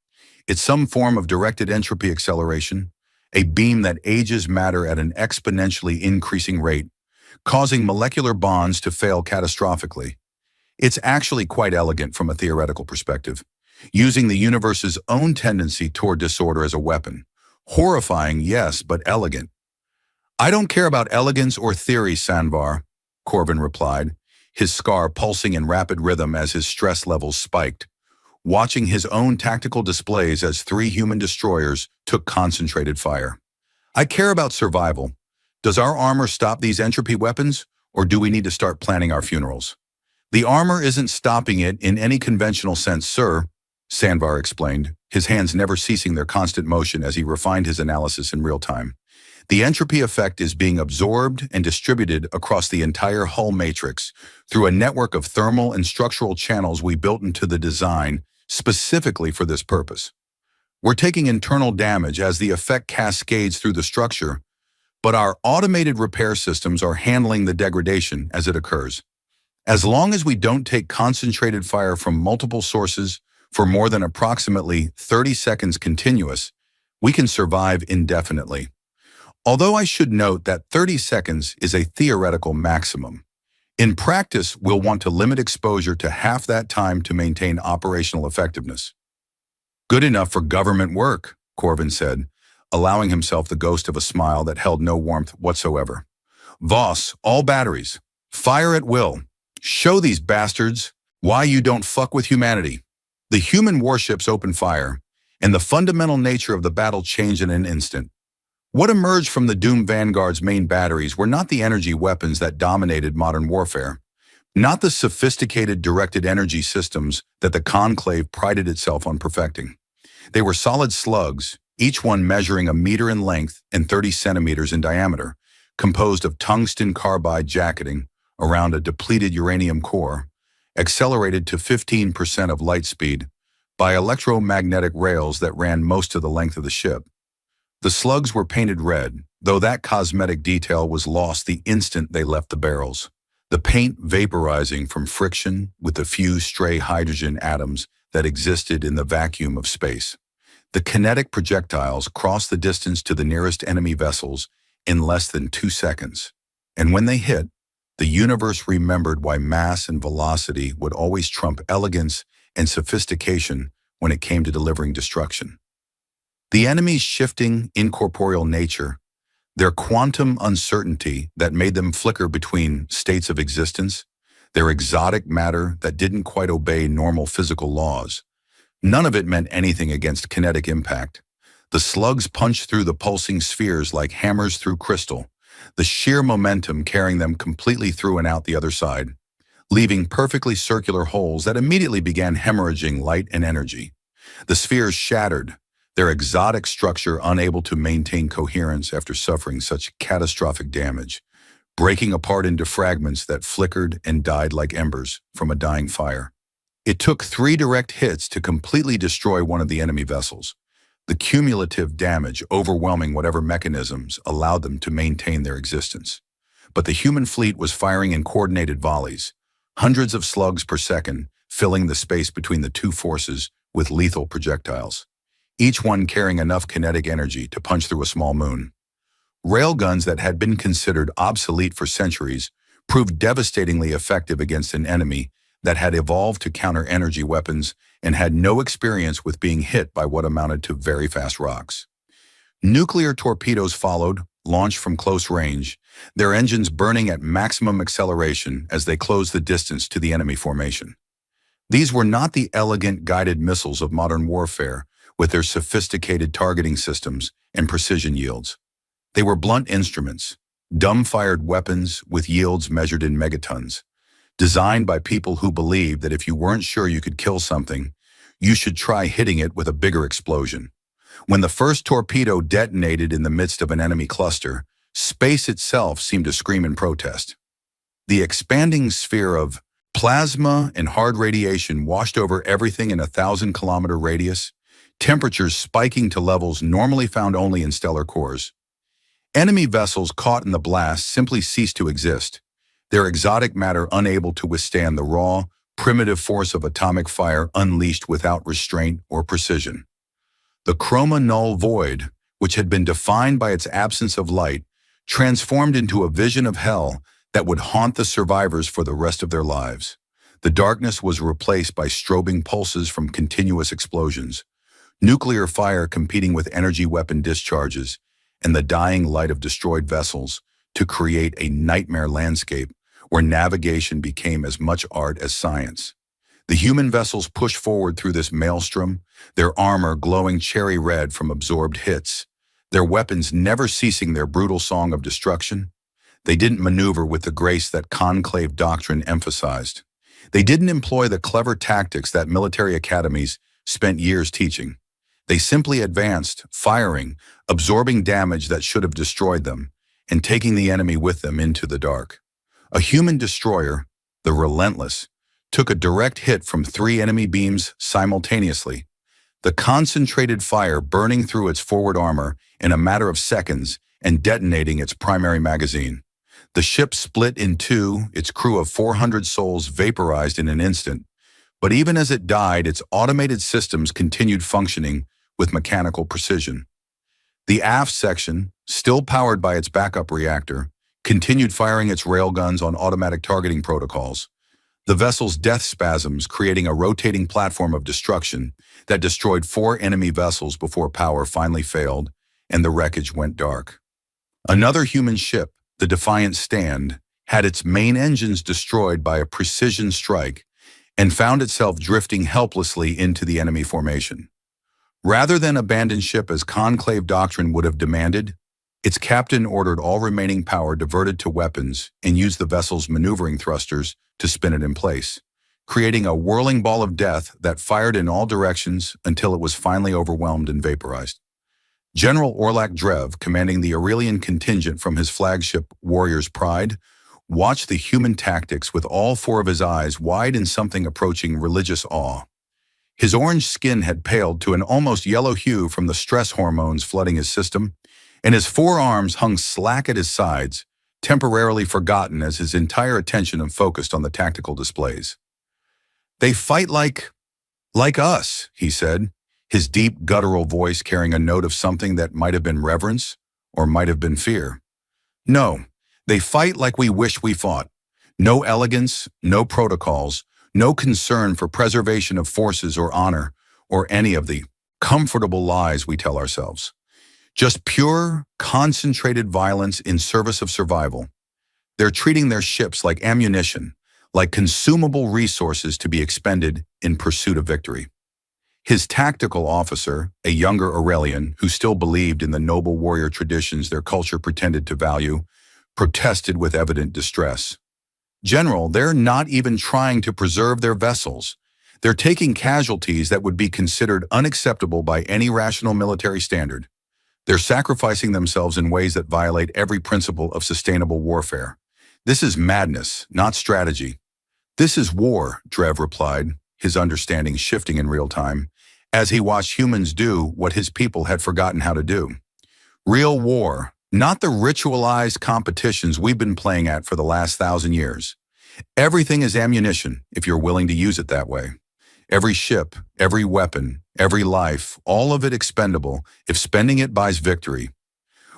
It's some form of directed entropy acceleration, a beam that ages matter at an exponentially increasing rate, causing molecular bonds to fail catastrophically. It's actually quite elegant from a theoretical perspective, using the universe's own tendency toward disorder as a weapon. Horrifying, yes, but elegant." "I don't care about elegance or theory, Sanvar," Corvin replied, his scar pulsing in rapid rhythm as his stress levels spiked, watching his own tactical displays as 3 human destroyers took concentrated fire. "I care about survival. Does our armor stop these entropy weapons, or do we need to start planning our funerals?" "The armor isn't stopping it in any conventional sense, sir," Sanvar explained, his hands never ceasing their constant motion as he refined his analysis in real time. "The entropy effect is being absorbed and distributed across the entire hull matrix through a network of thermal and structural channels we built into the design specifically for this purpose. We're taking internal damage as the effect cascades through the structure, but our automated repair systems are handling the degradation as it occurs. As long as we don't take concentrated fire from multiple sources for more than approximately 30 seconds continuous, we can survive indefinitely. Although I should note that 30 seconds is a theoretical maximum. In practice, we'll want to limit exposure to half that time to maintain operational effectiveness. Good enough for government work, Corvin said, allowing himself the ghost of a smile that held no warmth whatsoever. Voss, all batteries. Fire at will. Show these bastards why you don't fuck with humanity. The human warships opened fire, and the fundamental nature of the battle changed in an instant. What emerged from the doomed Vanguard's main batteries were not the energy weapons that dominated modern warfare, not the sophisticated directed energy systems that the Conclave prided itself on perfecting. They were solid slugs, each one measuring a meter in length and 30 centimeters in diameter, composed of tungsten carbide jacketing around a depleted uranium core, accelerated to 15% of light speed by electromagnetic rails that ran most of the length of the ship. The slugs were painted red, though that cosmetic detail was lost the instant they left the barrels, the paint vaporizing from friction with the few stray hydrogen atoms that existed in the vacuum of space. The kinetic projectiles crossed the distance to the nearest enemy vessels in less than 2 seconds. And when they hit, the universe remembered why mass and velocity would always trump elegance and sophistication when it came to delivering destruction. The enemy's shifting, incorporeal nature, their quantum uncertainty that made them flicker between states of existence, their exotic matter that didn't quite obey normal physical laws, none of it meant anything against kinetic impact. The slugs punched through the pulsing spheres like hammers through crystal, the sheer momentum carrying them completely through and out the other side, leaving perfectly circular holes that immediately began hemorrhaging light and energy. The spheres shattered, their exotic structure unable to maintain coherence after suffering such catastrophic damage, breaking apart into fragments that flickered and died like embers from a dying fire. It took 3 direct hits to completely destroy one of the enemy vessels, the cumulative damage overwhelming whatever mechanisms allowed them to maintain their existence. But the human fleet was firing in coordinated volleys, hundreds of slugs per second, filling the space between the two forces with lethal projectiles, each one carrying enough kinetic energy to punch through a small moon. Railguns that had been considered obsolete for centuries proved devastatingly effective against an enemy that had evolved to counter energy weapons and had no experience with being hit by what amounted to very fast rocks. Nuclear torpedoes followed, launched from close range, their engines burning at maximum acceleration as they closed the distance to the enemy formation. These were not the elegant guided missiles of modern warfare, with their sophisticated targeting systems and precision yields. They were blunt instruments, dumb-fired weapons with yields measured in megatons, designed by people who believed that if you weren't sure you could kill something, you should try hitting it with a bigger explosion. When the first torpedo detonated in the midst of an enemy cluster, space itself seemed to scream in protest. The expanding sphere of plasma and hard radiation washed over everything in a 1,000-kilometer radius, temperatures spiking to levels normally found only in stellar cores. Enemy vessels caught in the blast simply ceased to exist, their exotic matter unable to withstand the raw, primitive force of atomic fire unleashed without restraint or precision. The chroma null void, which had been defined by its absence of light, transformed into a vision of hell that would haunt the survivors for the rest of their lives. The darkness was replaced by strobing pulses from continuous explosions, nuclear fire competing with energy weapon discharges, and the dying light of destroyed vessels to create a nightmare landscape where navigation became as much art as science. The human vessels pushed forward through this maelstrom, their armor glowing cherry red from absorbed hits, their weapons never ceasing their brutal song of destruction. They didn't maneuver with the grace that conclave doctrine emphasized. They didn't employ the clever tactics that military academies spent years teaching. They simply advanced, firing, absorbing damage that should have destroyed them, and taking the enemy with them into the dark. A human destroyer, the Relentless, took a direct hit from 3 enemy beams simultaneously, the concentrated fire burning through its forward armor in a matter of seconds and detonating its primary magazine. The ship split in two, its crew of 400 souls vaporized in an instant, but even as it died, its automated systems continued functioning with mechanical precision. The aft section, still powered by its backup reactor, continued firing its railguns on automatic targeting protocols, the vessel's death spasms creating a rotating platform of destruction that destroyed 4 enemy vessels before power finally failed and the wreckage went dark. Another human ship, the Defiant Stand, had its main engines destroyed by a precision strike and found itself drifting helplessly into the enemy formation. Rather than abandon ship as conclave doctrine would have demanded, its captain ordered all remaining power diverted to weapons and used the vessel's maneuvering thrusters to spin it in place, creating a whirling ball of death that fired in all directions until it was finally overwhelmed and vaporized. General Orlak Drev, commanding the Aurelian contingent from his flagship Warrior's Pride, watched the human tactics with all 4 of his eyes wide in something approaching religious awe. His orange skin had paled to an almost yellow hue from the stress hormones flooding his system, and his 4 arms hung slack at his sides, temporarily forgotten as his entire attention focused on the tactical displays. "They fight like us," he said, his deep guttural voice carrying a note of something that might have been reverence or might have been fear. "No, they fight like we wish we fought. No elegance, no protocols, no concern for preservation of forces or honor, or any of the comfortable lies we tell ourselves. Just pure, concentrated violence in service of survival. They're treating their ships like ammunition, like consumable resources to be expended in pursuit of victory." His tactical officer, a younger Aurelian who still believed in the noble warrior traditions their culture pretended to value, protested with evident distress. "General, they're not even trying to preserve their vessels. They're taking casualties that would be considered unacceptable by any rational military standard. They're sacrificing themselves in ways that violate every principle of sustainable warfare. This is madness, not strategy." "This is war," Drev replied, his understanding shifting in real time, as he watched humans do what his people had forgotten how to do. "Real war, not the ritualized competitions we've been playing at for the last 1,000 years. Everything is ammunition, if you're willing to use it that way. Every ship, every weapon, every life, all of it expendable if spending it buys victory.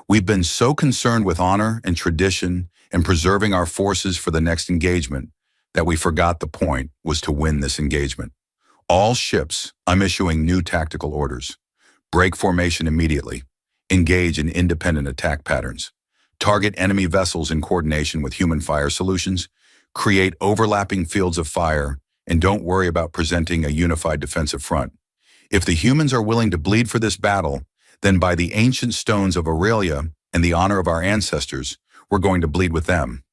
We've been so concerned with honor and tradition and preserving our forces for the next engagement that we forgot the point was to win this engagement. All ships, I'm issuing new tactical orders. Break formation immediately. Engage in independent attack patterns. Target enemy vessels in coordination with human fire solutions. Create overlapping fields of fire, and don't worry about presenting a unified defensive front. If the humans are willing to bleed for this battle, then by the ancient stones of Aurelia and the honor of our ancestors, we're going to bleed with them."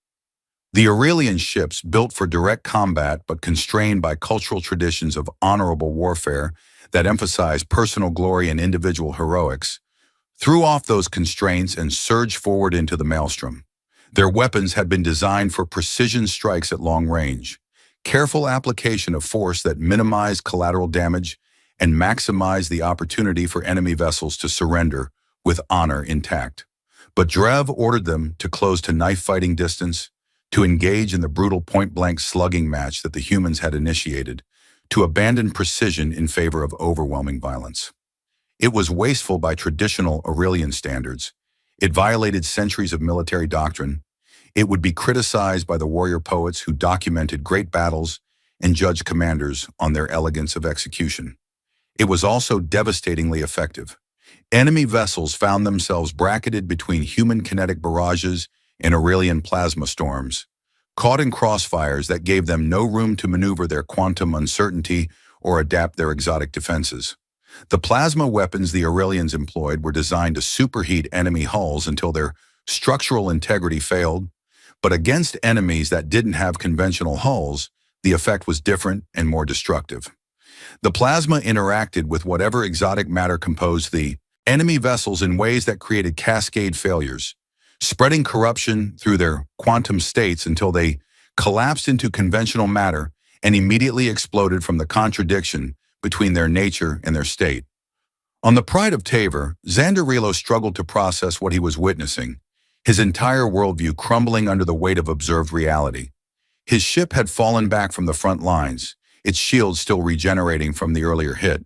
The Aurelian ships, built for direct combat but constrained by cultural traditions of honorable warfare that emphasize personal glory and individual heroics, threw off those constraints and surged forward into the maelstrom. Their weapons had been designed for precision strikes at long range, careful application of force that minimized collateral damage and maximized the opportunity for enemy vessels to surrender with honor intact. But Drev ordered them to close to knife-fighting distance, to engage in the brutal point-blank slugging match that the humans had initiated, to abandon precision in favor of overwhelming violence. It was wasteful by traditional Aurelian standards. It violated centuries of military doctrine. It would be criticized by the warrior poets who documented great battles and judged commanders on their elegance of execution. It was also devastatingly effective. Enemy vessels found themselves bracketed between human kinetic barrages and Aurelian plasma storms, caught in crossfires that gave them no room to maneuver their quantum uncertainty or adapt their exotic defenses. The plasma weapons the Aurelians employed were designed to superheat enemy hulls until their structural integrity failed, but against enemies that didn't have conventional hulls, the effect was different and more destructive. The plasma interacted with whatever exotic matter composed the enemy vessels in ways that created cascade failures, spreading corruption through their quantum states until they collapsed into conventional matter and immediately exploded from the contradiction between their nature and their state. On the Pride of Tavor, Xander Relo struggled to process what he was witnessing. his entire worldview crumbling under the weight of observed reality. His ship had fallen back from the front lines, its shields still regenerating from the earlier hit,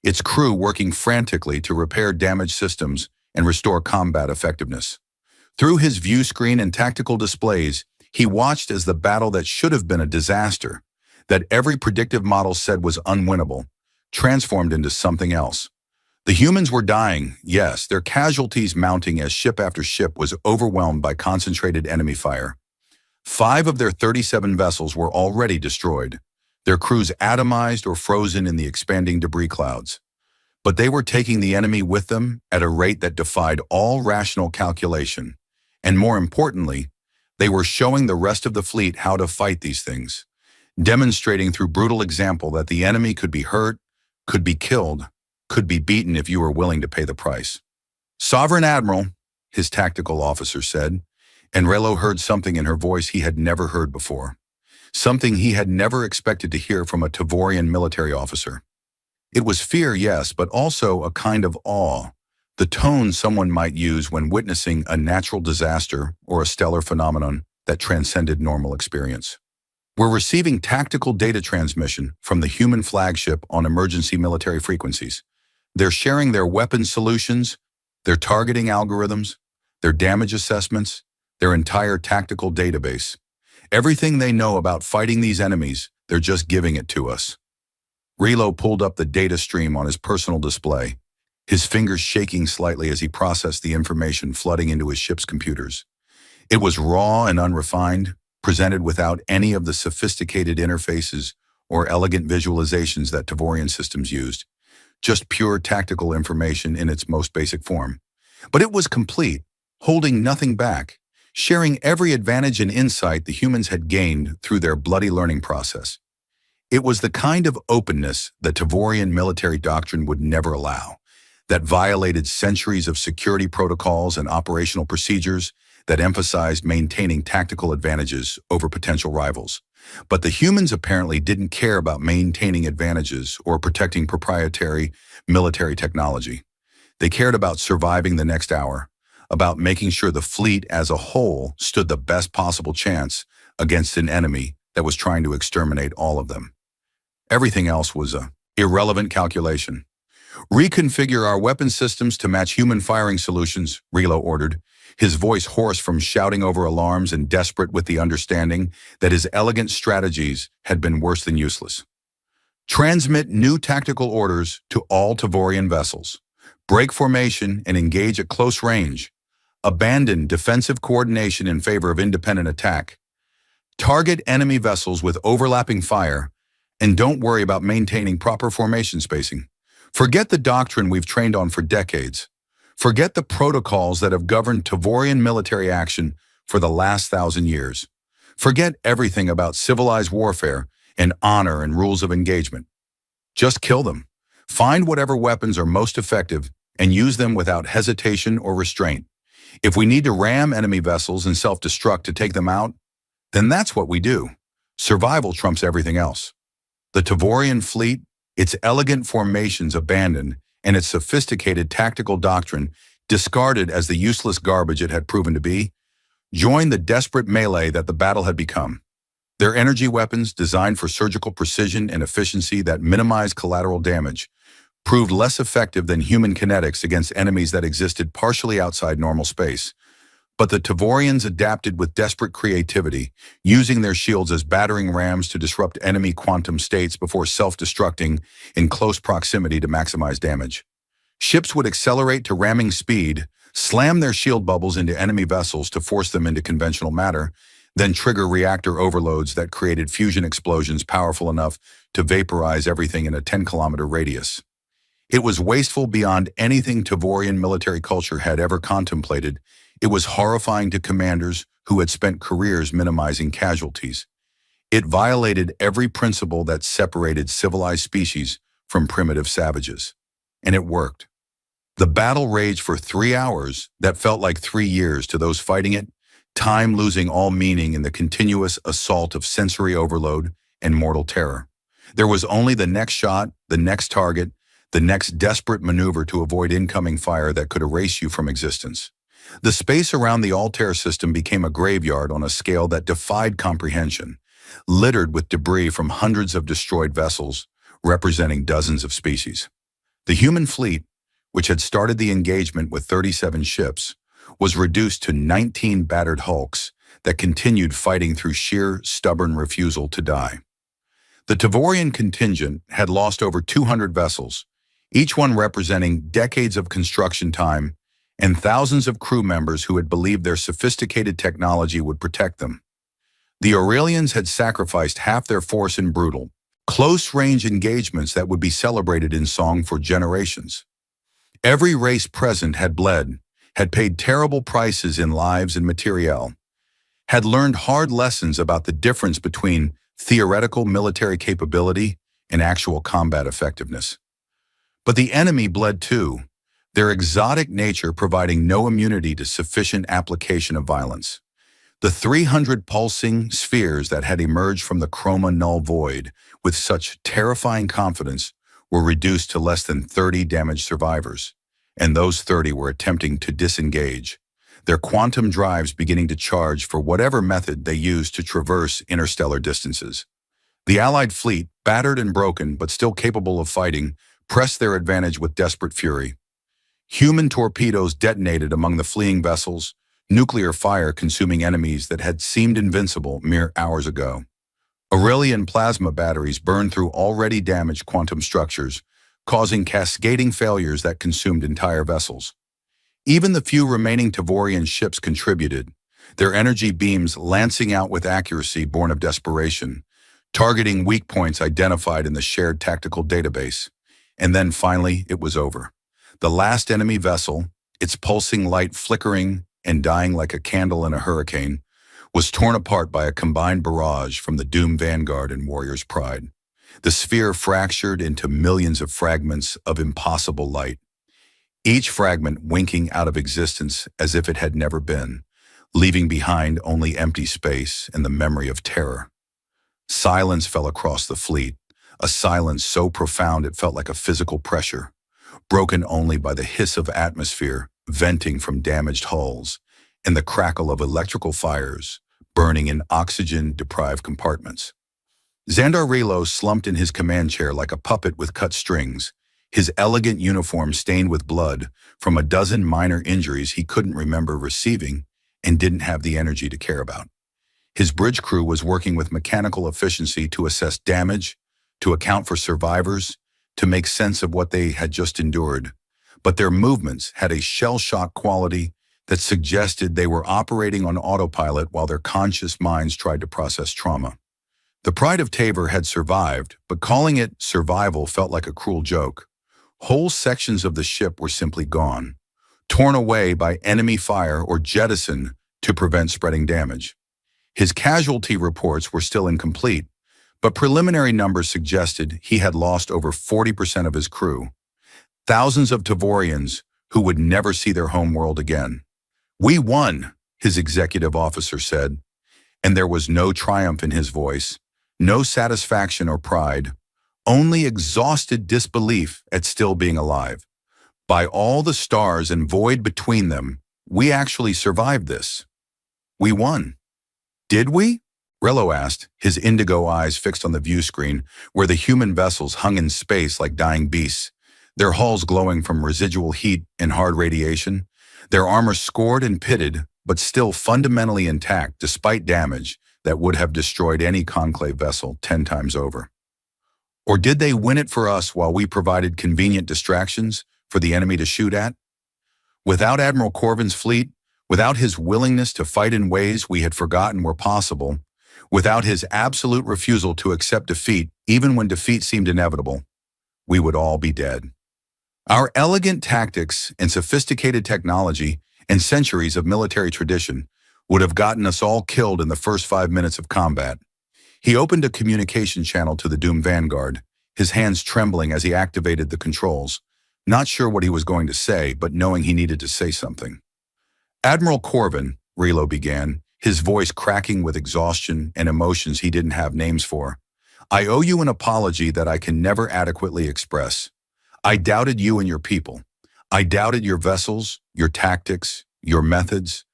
its crew working frantically to repair damaged systems and restore combat effectiveness. Through his view screen and tactical displays, he watched as the battle that should have been a disaster, that every predictive model said was unwinnable, transformed into something else. The humans were dying, yes, their casualties mounting as ship after ship was overwhelmed by concentrated enemy fire. 5 of their 37 vessels were already destroyed, their crews atomized or frozen in the expanding debris clouds. But they were taking the enemy with them at a rate that defied all rational calculation. And more importantly, they were showing the rest of the fleet how to fight these things, demonstrating through brutal example that the enemy could be hurt, could be killed, could be beaten if you were willing to pay the price. "Sovereign Admiral," his tactical officer said, and Relo heard something in her voice he had never heard before, something he had never expected to hear from a Tavorian military officer. It was fear, yes, but also a kind of awe, the tone someone might use when witnessing a natural disaster or a stellar phenomenon that transcended normal experience. "We're receiving tactical data transmission from the human flagship on emergency military frequencies. They're sharing their weapons solutions, their targeting algorithms, their damage assessments, their entire tactical database. Everything they know about fighting these enemies, they're just giving it to us." Relo pulled up the data stream on his personal display, his fingers shaking slightly as he processed the information flooding into his ship's computers. It was raw and unrefined, presented without any of the sophisticated interfaces or elegant visualizations that Tavorian systems used, just pure tactical information in its most basic form. But it was complete, holding nothing back, sharing every advantage and insight the humans had gained through their bloody learning process. It was the kind of openness that Tavorian military doctrine would never allow, that violated centuries of security protocols and operational procedures, that emphasized maintaining tactical advantages over potential rivals. But the humans apparently didn't care about maintaining advantages or protecting proprietary military technology. They cared about surviving the next hour, about making sure the fleet as a whole stood the best possible chance against an enemy that was trying to exterminate all of them. Everything else was an irrelevant calculation. "Reconfigure our weapon systems to match human firing solutions," Relo ordered, his voice hoarse from shouting over alarms and desperate with the understanding that his elegant strategies had been worse than useless. "Transmit new tactical orders to all Tavorian vessels. Break formation and engage at close range. Abandon defensive coordination in favor of independent attack. Target enemy vessels with overlapping fire, and don't worry about maintaining proper formation spacing. Forget the doctrine we've trained on for decades. Forget the protocols that have governed Tavorian military action for the last 1,000 years. Forget everything about civilized warfare and honor and rules of engagement. Just kill them. Find whatever weapons are most effective and use them without hesitation or restraint. If we need to ram enemy vessels and self-destruct to take them out, then that's what we do. Survival trumps everything else." The Tavorian fleet, its elegant formations abandoned, and its sophisticated tactical doctrine discarded as the useless garbage it had proven to be, joined the desperate melee that the battle had become. Their energy weapons, designed for surgical precision and efficiency that minimized collateral damage, proved less effective than human kinetics against enemies that existed partially outside normal space. But the Tavorians adapted with desperate creativity, using their shields as battering rams to disrupt enemy quantum states before self-destructing in close proximity to maximize damage. Ships would accelerate to ramming speed, slam their shield bubbles into enemy vessels to force them into conventional matter, then trigger reactor overloads that created fusion explosions powerful enough to vaporize everything in a 10-kilometer radius. It was wasteful beyond anything Tavorian military culture had ever contemplated. It was horrifying to commanders who had spent careers minimizing casualties. It violated every principle that separated civilized species from primitive savages. And it worked. The battle raged for 3 hours that felt like 3 years to those fighting it, time losing all meaning in the continuous assault of sensory overload and mortal terror. There was only the next shot, the next target, the next desperate maneuver to avoid incoming fire that could erase you from existence. The space around the Altair system became a graveyard on a scale that defied comprehension, littered with debris from hundreds of destroyed vessels, representing dozens of species. The human fleet, which had started the engagement with 37 ships, was reduced to 19 battered hulks that continued fighting through sheer, stubborn refusal to die. The Tavorian contingent had lost over 200 vessels, each one representing decades of construction time and thousands of crew members who had believed their sophisticated technology would protect them. The Aurelians had sacrificed half their force in brutal, close-range engagements that would be celebrated in song for generations. Every race present had bled, had paid terrible prices in lives and materiel, had learned hard lessons about the difference between theoretical military capability and actual combat effectiveness. But the enemy bled too, their exotic nature providing no immunity to sufficient application of violence. The 300 pulsing spheres that had emerged from the chroma null void with such terrifying confidence were reduced to less than 30 damaged survivors, and those 30 were attempting to disengage, their quantum drives beginning to charge for whatever method they used to traverse interstellar distances. The Allied fleet, battered and broken but still capable of fighting, pressed their advantage with desperate fury. Human torpedoes detonated among the fleeing vessels, nuclear fire consuming enemies that had seemed invincible mere hours ago. Aurelian plasma batteries burned through already damaged quantum structures, causing cascading failures that consumed entire vessels. Even the few remaining Tavorian ships contributed, their energy beams lancing out with accuracy born of desperation, targeting weak points identified in the shared tactical database. And then finally, it was over. The last enemy vessel, its pulsing light flickering and dying like a candle in a hurricane, was torn apart by a combined barrage from the Doom Vanguard and Warrior's Pride. The sphere fractured into millions of fragments of impossible light, each fragment winking out of existence as if it had never been, leaving behind only empty space and the memory of terror. Silence fell across the fleet, a silence so profound it felt like a physical pressure, broken only by the hiss of atmosphere venting from damaged hulls and the crackle of electrical fires burning in oxygen-deprived compartments. Xandar Relo slumped in his command chair like a puppet with cut strings, his elegant uniform stained with blood from a dozen minor injuries he couldn't remember receiving and didn't have the energy to care about. His bridge crew was working with mechanical efficiency to assess damage, to account for survivors, to make sense of what they had just endured, but their movements had a shell-shock quality that suggested they were operating on autopilot while their conscious minds tried to process trauma. The Pride of Tabor had survived, but calling it survival felt like a cruel joke. Whole sections of the ship were simply gone, torn away by enemy fire or jettisoned to prevent spreading damage. His casualty reports were still incomplete, but preliminary numbers suggested he had lost over 40% of his crew, thousands of Tavorians who would never see their home world again. "We won," his executive officer said, and there was no triumph in his voice, no satisfaction or pride, only exhausted disbelief at still being alive. "By all the stars and void between them, we actually survived this. We won." "Did we?" Relo asked, his indigo eyes fixed on the view screen where the human vessels hung in space like dying beasts, their hulls glowing from residual heat and hard radiation, their armor scored and pitted, but still fundamentally intact despite damage that would have destroyed any conclave vessel 10 times over. Or did they win it for us while we provided convenient distractions for the enemy to shoot at? Without Admiral Corvin's fleet, without his willingness to fight in ways we had forgotten were possible, without his absolute refusal to accept defeat even when defeat seemed inevitable, we would all be dead. Our elegant tactics and sophisticated technology and centuries of military tradition would have gotten us all killed in the first 5 minutes of combat. He opened a communication channel to the Doom Vanguard, his hands trembling as he activated the controls, not sure what he was going to say, but knowing he needed to say something. "Admiral Corvin," Relo began, his voice cracking with exhaustion and emotions he didn't have names for, "I owe you an apology that I can never adequately express. I doubted you and your people. I doubted your vessels, your tactics, your methods,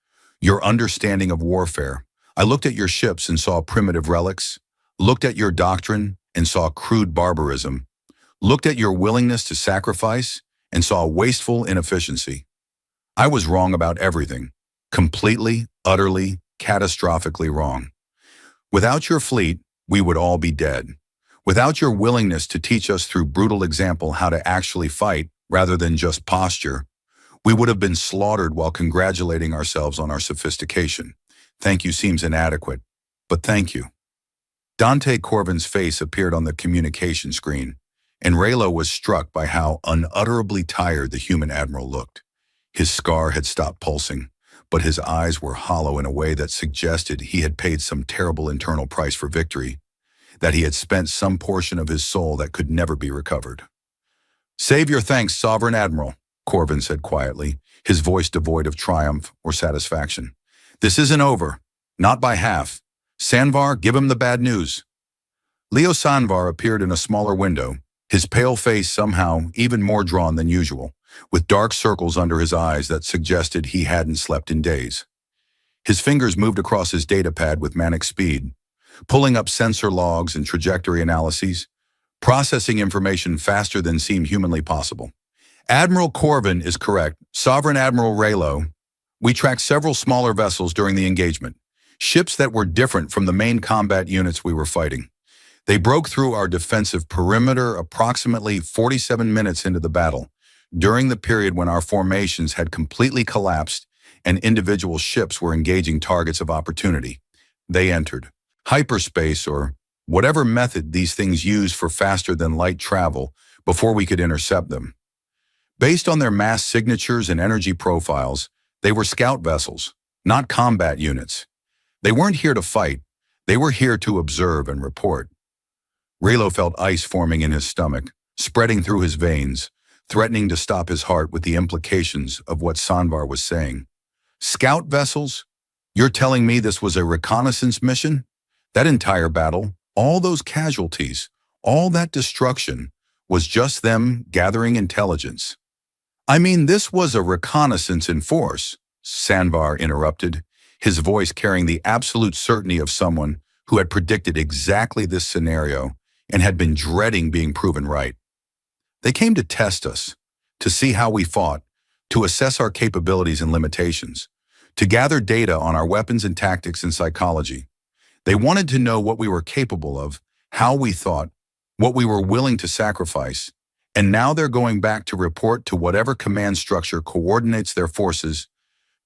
your understanding of warfare. I looked at your ships and saw primitive relics, looked at your doctrine and saw crude barbarism, looked at your willingness to sacrifice and saw wasteful inefficiency. I was wrong about everything. Completely, utterly, catastrophically wrong. Without your fleet, we would all be dead. Without your willingness to teach us through brutal example how to actually fight rather than just posture, we would have been slaughtered while congratulating ourselves on our sophistication. Thank you seems inadequate, but thank you. Dante Corvin's face appeared on the communication screen, and Raylo was struck by how unutterably tired the human admiral looked. His scar had stopped pulsing, but his eyes were hollow in a way that suggested he had paid some terrible internal price for victory, that he had spent some portion of his soul that could never be recovered. "Save your thanks, Sovereign Admiral," Corvin said quietly, his voice devoid of triumph or satisfaction. "This isn't over. Not by half. Sanvar, give him the bad news." Leo Sanvar appeared in a smaller window, his pale face somehow even more drawn than usual, with dark circles under his eyes that suggested he hadn't slept in days. His fingers moved across his datapad with manic speed, pulling up sensor logs and trajectory analyses, processing information faster than seemed humanly possible. "Admiral Corvin is correct. Sovereign Admiral Raylo, we tracked several smaller vessels during the engagement, ships that were different from the main combat units we were fighting. They broke through our defensive perimeter approximately 47 minutes into the battle, during the period when our formations had completely collapsed and individual ships were engaging targets of opportunity. They entered hyperspace, or whatever method these things use for faster-than-light travel, before we could intercept them. Based on their mass signatures and energy profiles, they were scout vessels, not combat units. They weren't here to fight. They were here to observe and report." Raylo felt ice forming in his stomach, spreading through his veins, threatening to stop his heart with the implications of what Sanvar was saying. "Scout vessels? You're telling me this was a reconnaissance mission? That entire battle, all those casualties, all that destruction, was just them gathering intelligence?" "I mean, this was a reconnaissance in force," Sanvar interrupted, his voice carrying the absolute certainty of someone who had predicted exactly this scenario and had been dreading being proven right. "They came to test us, to see how we fought, to assess our capabilities and limitations, to gather data on our weapons and tactics and psychology. They wanted to know what we were capable of, how we thought, what we were willing to sacrifice, and now they're going back to report to whatever command structure coordinates their forces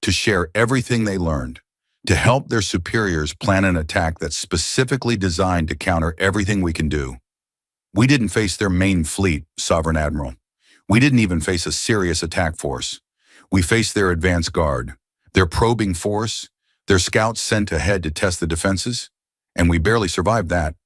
to share everything they learned, to help their superiors plan an attack that's specifically designed to counter everything we can do. We didn't face their main fleet, Sovereign Admiral. We didn't even face a serious attack force. We faced their advance guard, their probing force, their scouts sent ahead to test the defenses, and we barely survived that."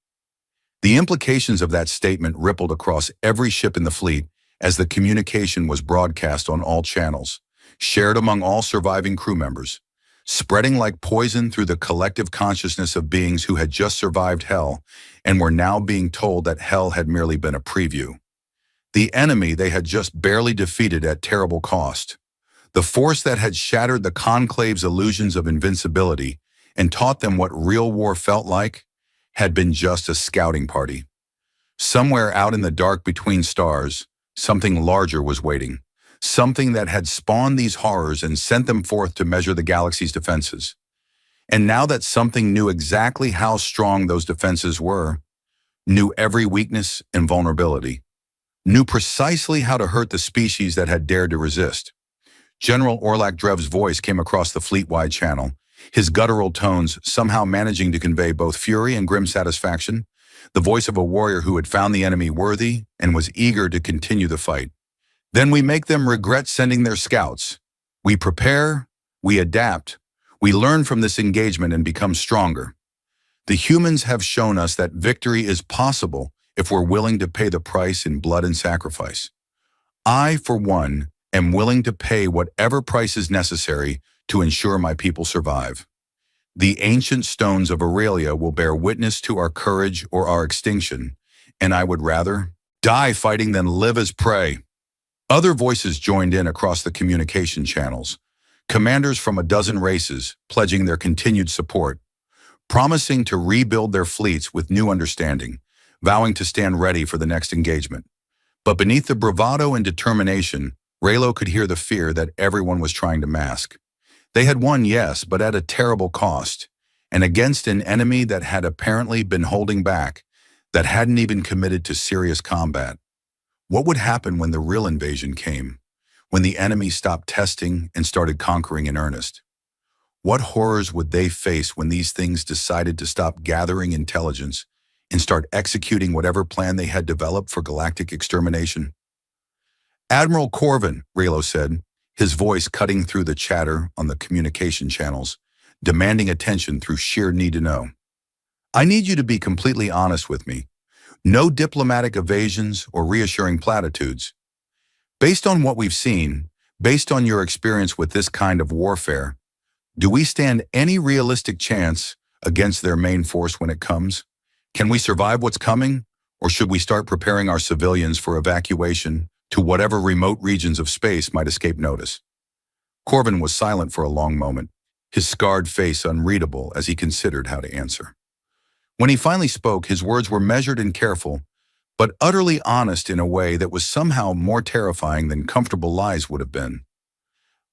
The implications of that statement rippled across every ship in the fleet as the communication was broadcast on all channels, shared among all surviving crew members, spreading like poison through the collective consciousness of beings who had just survived hell and were now being told that hell had merely been a preview. The enemy they had just barely defeated at terrible cost, the force that had shattered the Conclave's illusions of invincibility and taught them what real war felt like, had been just a scouting party. Somewhere out in the dark between stars, something larger was waiting, something that had spawned these horrors and sent them forth to measure the galaxy's defenses. And now that something knew exactly how strong those defenses were, knew every weakness and vulnerability, knew precisely how to hurt the species that had dared to resist. General Orlak Drev's voice came across the fleet-wide channel, his guttural tones somehow managing to convey both fury and grim satisfaction, the voice of a warrior who had found the enemy worthy and was eager to continue the fight. "Then we make them regret sending their scouts. We prepare, we adapt, we learn from this engagement and become stronger. The humans have shown us that victory is possible if we're willing to pay the price in blood and sacrifice. I, for one, am willing to pay whatever price is necessary to ensure my people survive. The ancient stones of Aurelia will bear witness to our courage or our extinction, and I would rather die fighting than live as prey." Other voices joined in across the communication channels, Commanders from a dozen races pledging their continued support, promising to rebuild their fleets with new understanding, vowing to stand ready for the next engagement. But beneath the bravado and determination, Raylo could hear the fear that everyone was trying to mask. They had won, yes, but at a terrible cost, and against an enemy that had apparently been holding back, that hadn't even committed to serious combat. What would happen when the real invasion came? When the enemy stopped testing and started conquering in earnest? What horrors would they face when these things decided to stop gathering intelligence and start executing whatever plan they had developed for galactic extermination? "Admiral Corvin," Raylo said, his voice cutting through the chatter on the communication channels, demanding attention through sheer need to know. "I need you to be completely honest with me. No diplomatic evasions or reassuring platitudes. Based on what we've seen, based on your experience with this kind of warfare, do we stand any realistic chance against their main force when it comes? Can we survive what's coming, or should we start preparing our civilians for evacuation to whatever remote regions of space might escape notice?" Corvin was silent for a long moment, his scarred face unreadable as he considered how to answer. When he finally spoke, his words were measured and careful, but utterly honest in a way that was somehow more terrifying than comfortable lies would have been.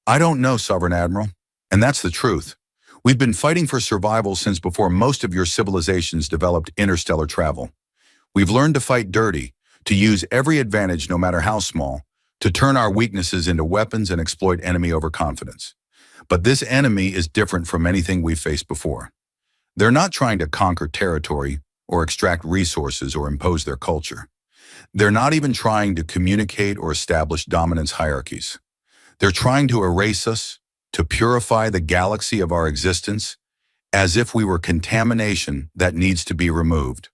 "I don't know, Sovereign Admiral, and that's the truth. We've been fighting for survival since before most of your civilizations developed interstellar travel. We've learned to fight dirty, to use every advantage no matter how small, to turn our weaknesses into weapons and exploit enemy overconfidence. But this enemy is different from anything we've faced before. They're not trying to conquer territory or extract resources or impose their culture. They're not even trying to communicate or establish dominance hierarchies. They're trying to erase us, to purify the galaxy of our existence, as if we were contamination that needs to be removed.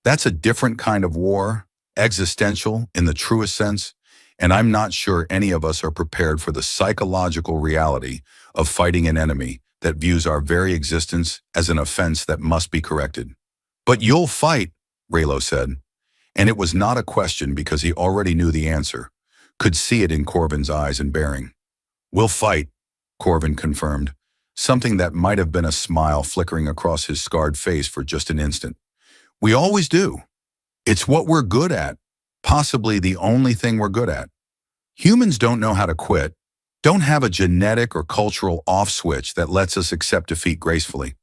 That's a different kind of war, existential in the truest sense, and I'm not sure any of us are prepared for the psychological reality of fighting an enemy that views our very existence as an offense that must be corrected." "But you'll fight," Raylo said, and it was not a question because he already knew the answer, could see it in Corvin's eyes and bearing. "We'll fight," Corvin confirmed, something that might have been a smile flickering across his scarred face for just an instant. "We always do. It's what we're good at, possibly the only thing we're good at. Humans don't know how to quit, don't have a genetic or cultural off switch that lets us accept defeat gracefully.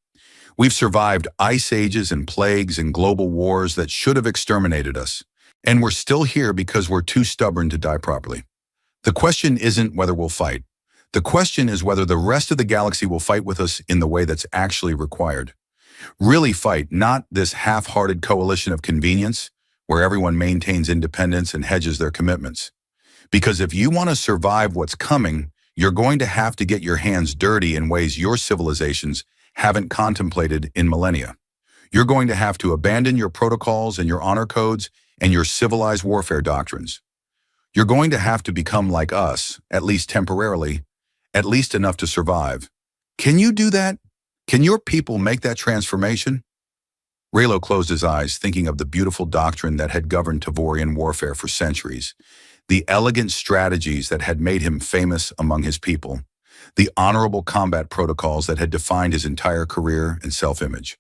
We've survived ice ages and plagues and global wars that should have exterminated us, and we're still here because we're too stubborn to die properly. The question isn't whether we'll fight. The question is whether the rest of the galaxy will fight with us in the way that's actually required. Really fight, not this half-hearted coalition of convenience where everyone maintains independence and hedges their commitments. Because if you want to survive what's coming, you're going to have to get your hands dirty in ways your civilizations haven't contemplated in millennia. You're going to have to abandon your protocols and your honor codes and your civilized warfare doctrines. You're going to have to become like us, at least temporarily, at least enough to survive. Can you do that? Can your people make that transformation?" Raylo closed his eyes, thinking of the beautiful doctrine that had governed Tavorian warfare for centuries, the elegant strategies that had made him famous among his people, the honorable combat protocols that had defined his entire career and self-image.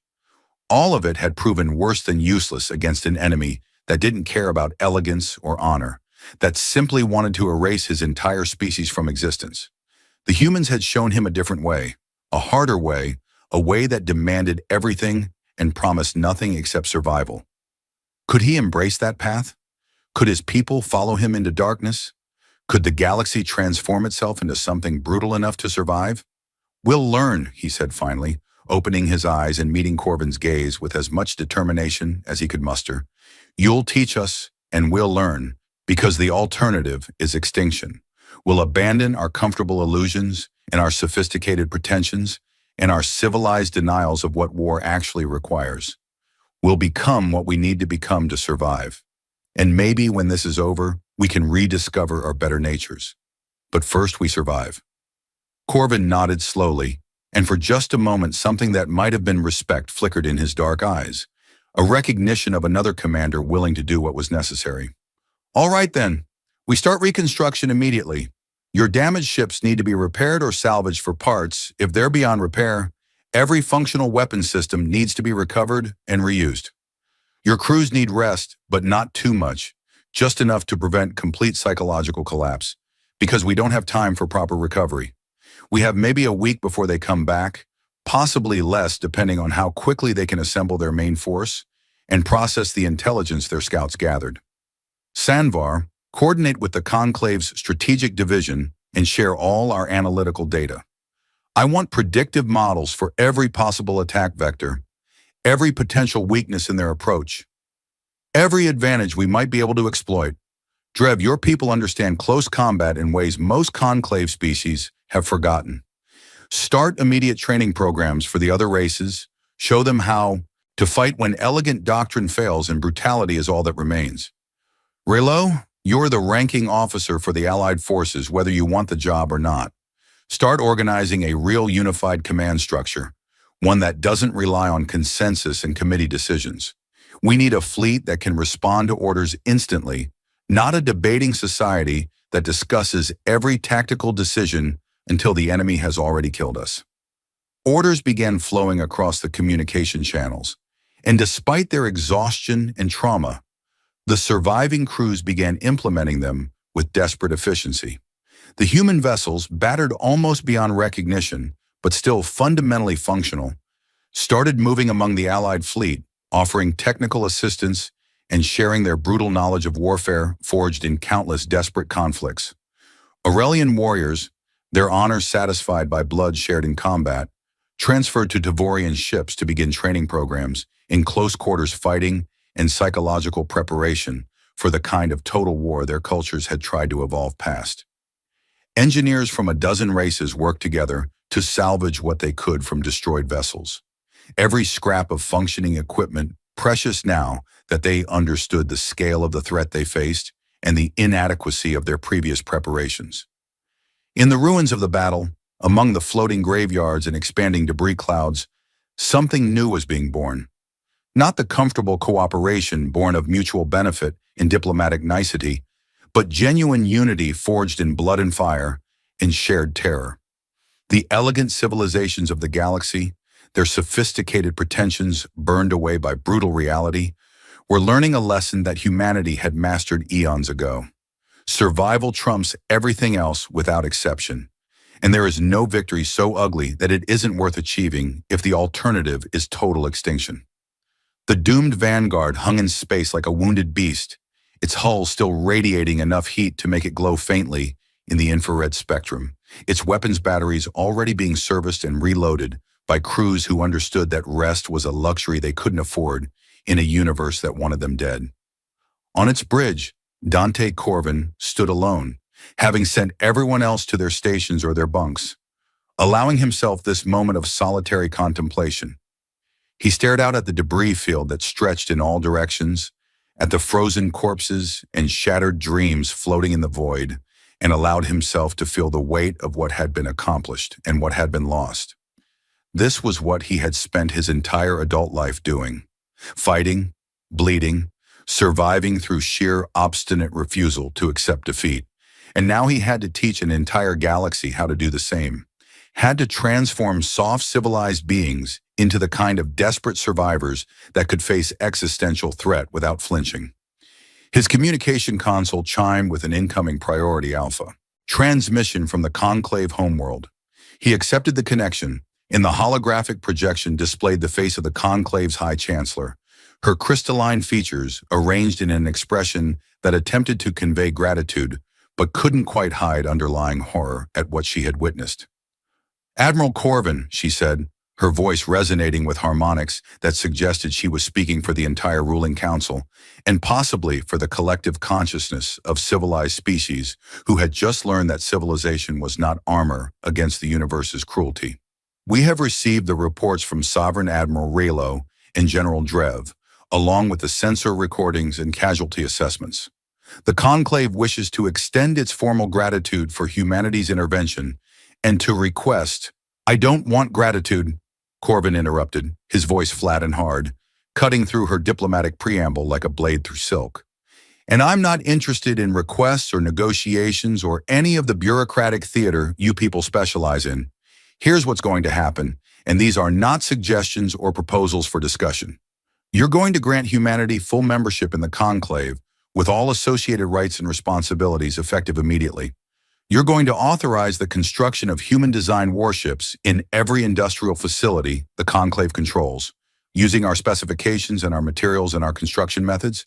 All of it had proven worse than useless against an enemy that didn't care about elegance or honor, that simply wanted to erase his entire species from existence. The humans had shown him a different way, a harder way, a way that demanded everything and promised nothing except survival. Could he embrace that path? Could his people follow him into darkness? Could the galaxy transform itself into something brutal enough to survive? "We'll learn," he said finally, opening his eyes and meeting Corvin's gaze with as much determination as he could muster. "You'll teach us, and we'll learn, because the alternative is extinction. We'll abandon our comfortable illusions and our sophisticated pretensions and our civilized denials of what war actually requires. We'll become what we need to become to survive. And maybe when this is over, we can rediscover our better natures. But first we survive." Corvin nodded slowly, and for just a moment something that might have been respect flickered in his dark eyes, a recognition of another commander willing to do what was necessary. "All right then, we start reconstruction immediately. Your damaged ships need to be repaired or salvaged for parts. If they're beyond repair, every functional weapon system needs to be recovered and reused. Your crews need rest, but not too much, just enough to prevent complete psychological collapse, because we don't have time for proper recovery. We have maybe a week before they come back, possibly less depending on how quickly they can assemble their main force and process the intelligence their scouts gathered. Sanvar, coordinate with the Conclave's strategic division and share all our analytical data. I want predictive models for every possible attack vector, every potential weakness in their approach, every advantage we might be able to exploit. Drev, your people understand close combat in ways most Conclave species have forgotten. Start immediate training programs for the other races, show them how to fight when elegant doctrine fails and brutality is all that remains. Relo, you're the ranking officer for the Allied forces, whether you want the job or not. Start organizing a real unified command structure, one that doesn't rely on consensus and committee decisions. We need a fleet that can respond to orders instantly, not a debating society that discusses every tactical decision until the enemy has already killed us. Orders began flowing across the communication channels, and despite their exhaustion and trauma, the surviving crews began implementing them with desperate efficiency. The human vessels, battered almost beyond recognition, but still fundamentally functional, started moving among the Allied fleet, offering technical assistance and sharing their brutal knowledge of warfare forged in countless desperate conflicts. Aurelian warriors, their honors satisfied by blood shared in combat, transferred to Devorian ships to begin training programs in close quarters fighting and psychological preparation for the kind of total war their cultures had tried to evolve past. Engineers from a dozen races worked together to salvage what they could from destroyed vessels. Every scrap of functioning equipment, precious now that they understood the scale of the threat they faced and the inadequacy of their previous preparations. In the ruins of the battle, among the floating graveyards and expanding debris clouds, something new was being born. Not the comfortable cooperation born of mutual benefit and diplomatic nicety, but genuine unity forged in blood and fire and shared terror. The elegant civilizations of the galaxy, their sophisticated pretensions burned away by brutal reality, were learning a lesson that humanity had mastered eons ago. Survival trumps everything else without exception, and there is no victory so ugly that it isn't worth achieving if the alternative is total extinction. The doomed vanguard hung in space like a wounded beast, its hull still radiating enough heat to make it glow faintly in the infrared spectrum, its weapons batteries already being serviced and reloaded by crews who understood that rest was a luxury they couldn't afford in a universe that wanted them dead. On its bridge, Dante Corvin stood alone, having sent everyone else to their stations or their bunks, allowing himself this moment of solitary contemplation. He stared out at the debris field that stretched in all directions, at the frozen corpses and shattered dreams floating in the void, and allowed himself to feel the weight of what had been accomplished and what had been lost. This was what he had spent his entire adult life doing: fighting, bleeding, surviving through sheer obstinate refusal to accept defeat. And now he had to teach an entire galaxy how to do the same, had to transform soft civilized beings into the kind of desperate survivors that could face existential threat without flinching. His communication console chimed with an incoming priority alpha transmission from the Conclave homeworld. He accepted the connection, and the holographic projection displayed the face of the Conclave's High Chancellor, her crystalline features arranged in an expression that attempted to convey gratitude but couldn't quite hide underlying horror at what she had witnessed. "Admiral Corvin," she said, her voice resonating with harmonics that suggested she was speaking for the entire ruling council, and possibly for the collective consciousness of civilized species who had just learned that civilization was not armor against the universe's cruelty. "We have received the reports from Sovereign Admiral Relo and General Drev, along with the sensor recordings and casualty assessments. The Conclave wishes to extend its formal gratitude for humanity's intervention and to request—" "I don't want gratitude," Corvin interrupted, his voice flat and hard, cutting through her diplomatic preamble like a blade through silk. And I'm not interested in requests or negotiations or any of the bureaucratic theater you people specialize in. Here's what's going to happen, and these are not suggestions or proposals for discussion. You're going to grant humanity full membership in the conclave, with all associated rights and responsibilities effective immediately. You're going to authorize the construction of human-designed warships in every industrial facility the conclave controls, using our specifications and our materials and our construction methods.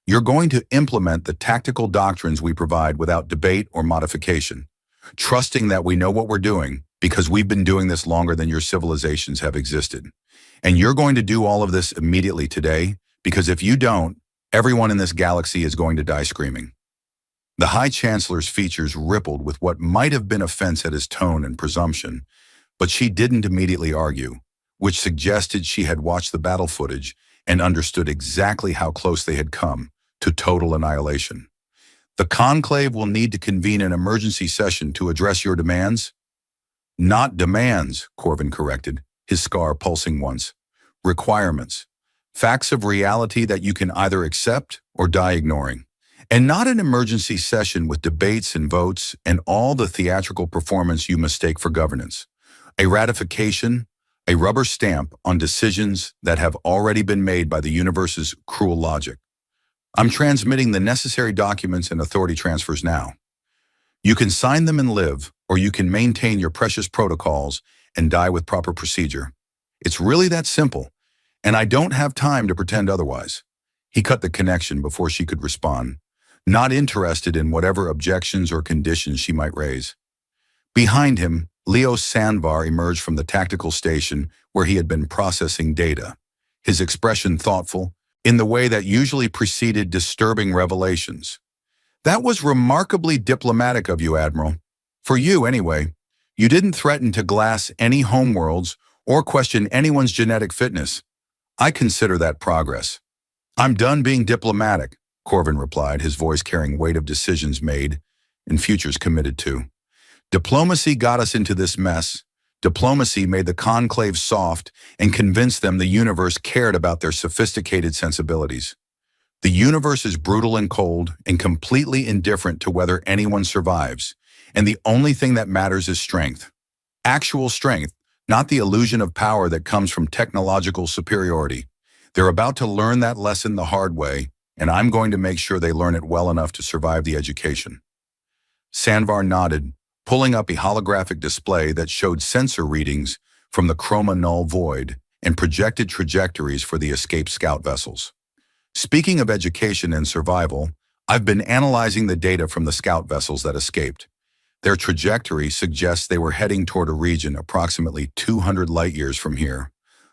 You're going to implement the tactical doctrines we provide without debate or modification, trusting that we know what we're doing because we've been doing this longer than your civilizations have existed. And you're going to do all of this immediately today, because if you don't, everyone in this galaxy is going to die screaming. The High Chancellor's features rippled with what might have been offense at his tone and presumption, but she didn't immediately argue, which suggested she had watched the battle footage and understood exactly how close they had come to total annihilation. The conclave will need to convene an emergency session to address your demands. Not demands, Corvin corrected, his scar pulsing once. Requirements. Facts of reality that you can either accept or die ignoring. And not an emergency session with debates and votes and all the theatrical performance you mistake for governance. A ratification, a rubber stamp on decisions that have already been made by the universe's cruel logic. I'm transmitting the necessary documents and authority transfers now. You can sign them and live, or you can maintain your precious protocols and die with proper procedure. It's really that simple, and I don't have time to pretend otherwise. He cut the connection before she could respond, not interested in whatever objections or conditions she might raise. Behind him, Leo Sandvar emerged from the tactical station where he had been processing data, his expression thoughtful, in the way that usually preceded disturbing revelations. That was remarkably diplomatic of you, Admiral. For you, anyway. You didn't threaten to glass any homeworlds or question anyone's genetic fitness. I consider that progress. I'm done being diplomatic, Corvin replied, his voice carrying weight of decisions made and futures committed to. Diplomacy got us into this mess. Diplomacy made the conclave soft and convinced them the universe cared about their sophisticated sensibilities. The universe is brutal and cold and completely indifferent to whether anyone survives, and the only thing that matters is strength. Actual strength, not the illusion of power that comes from technological superiority. They're about to learn that lesson the hard way, and I'm going to make sure they learn it well enough to survive the education. Sandvar nodded, pulling up a holographic display that showed sensor readings from the chroma null void and projected trajectories for the escaped scout vessels. Speaking of education and survival, I've been analyzing the data from the scout vessels that escaped. Their trajectory suggests they were heading toward a region approximately 200 light-years from here,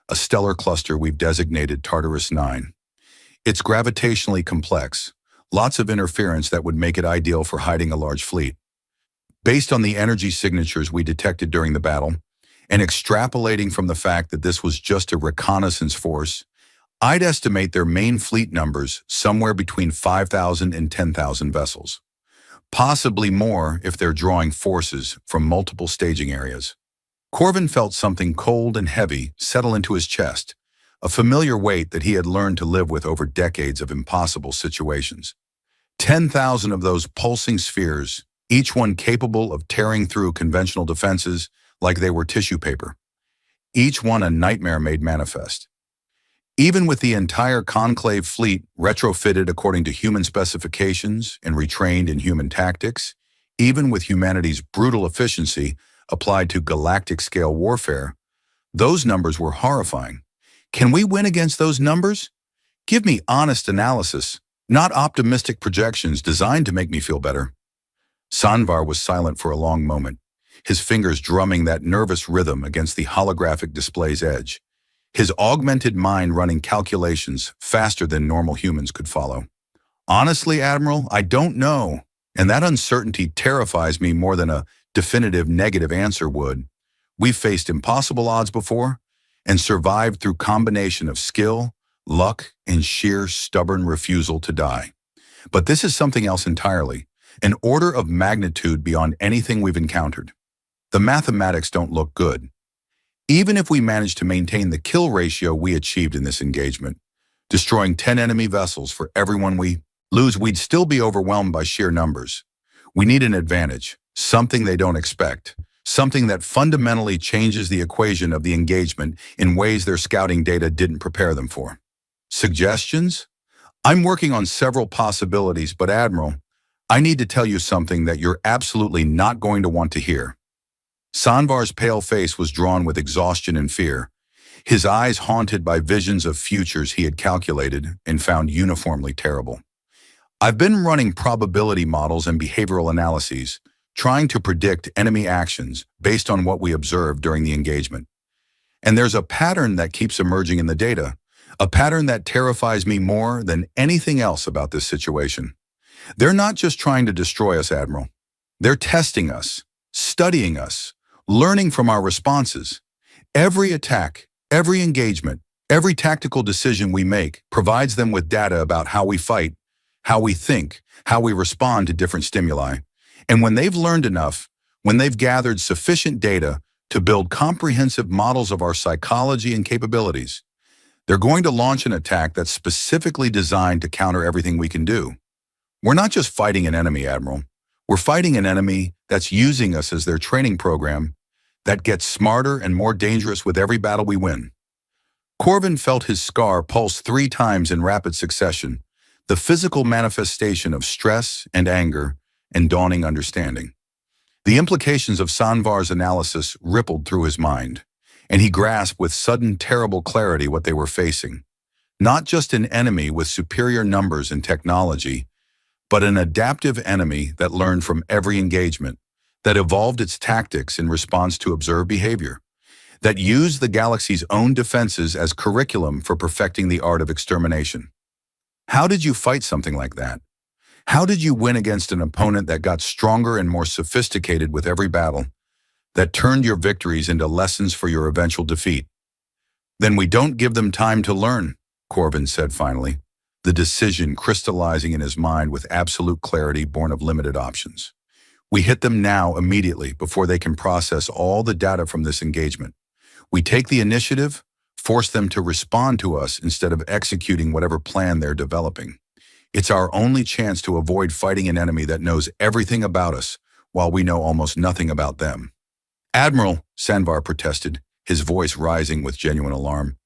a stellar cluster we've designated Tartarus 9. It's gravitationally complex, lots of interference that would make it ideal for hiding a large fleet. Based on the energy signatures we detected during the battle, and extrapolating from the fact that this was just a reconnaissance force, I'd estimate their main fleet numbers somewhere between 5,000 and 10,000 vessels. Possibly more if they're drawing forces from multiple staging areas. Corvin felt something cold and heavy settle into his chest, a familiar weight that he had learned to live with over decades of impossible situations. 10,000 of those pulsing spheres, each one capable of tearing through conventional defenses like they were tissue paper. Each one a nightmare made manifest. Even with the entire conclave fleet retrofitted according to human specifications and retrained in human tactics, even with humanity's brutal efficiency applied to galactic-scale warfare, those numbers were horrifying. Can we win against those numbers? Give me honest analysis, not optimistic projections designed to make me feel better. Sandvar was silent for a long moment, his fingers drumming that nervous rhythm against the holographic display's edge, his augmented mind running calculations faster than normal humans could follow. Honestly, Admiral, I don't know, and that uncertainty terrifies me more than a definitive negative answer would. We've faced impossible odds before and survived through combination of skill, luck, and sheer stubborn refusal to die. But this is something else entirely, an order of magnitude beyond anything we've encountered. The mathematics don't look good. Even if we manage to maintain the kill ratio we achieved in this engagement, destroying 10 enemy vessels for everyone we Lose, we'd still be overwhelmed by sheer numbers. We need an advantage, something they don't expect, something that fundamentally changes the equation of the engagement in ways their scouting data didn't prepare them for. Suggestions? I'm working on several possibilities, but Admiral, I need to tell you something that you're absolutely not going to want to hear. Sanvar's pale face was drawn with exhaustion and fear, his eyes haunted by visions of futures he had calculated and found uniformly terrible. I've been running probability models and behavioral analyses, trying to predict enemy actions based on what we observed during the engagement. And there's a pattern that keeps emerging in the data, a pattern that terrifies me more than anything else about this situation. They're not just trying to destroy us, Admiral. They're testing us, studying us, learning from our responses. Every attack, every engagement, every tactical decision we make provides them with data about how we fight, how we think, how we respond to different stimuli. And when they've learned enough, when they've gathered sufficient data to build comprehensive models of our psychology and capabilities, they're going to launch an attack that's specifically designed to counter everything we can do. We're not just fighting an enemy, Admiral. We're fighting an enemy that's using us as their training program that gets smarter and more dangerous with every battle we win. Corvin felt his scar pulse 3 times in rapid succession, the physical manifestation of stress and anger and dawning understanding. The implications of Sanvar's analysis rippled through his mind, and he grasped with sudden terrible clarity what they were facing. Not just an enemy with superior numbers and technology, but an adaptive enemy that learned from every engagement, that evolved its tactics in response to observed behavior, that used the galaxy's own defenses as curriculum for perfecting the art of extermination. How did you fight something like that? How did you win against an opponent that got stronger and more sophisticated with every battle, that turned your victories into lessons for your eventual defeat? Then we don't give them time to learn, Corvin said finally, the decision crystallizing in his mind with absolute clarity born of limited options. We hit them now immediately before they can process all the data from this engagement. We take the initiative, force them to respond to us instead of executing whatever plan they're developing. It's our only chance to avoid fighting an enemy that knows everything about us while we know almost nothing about them. Admiral, Sanvar protested, his voice rising with genuine alarm.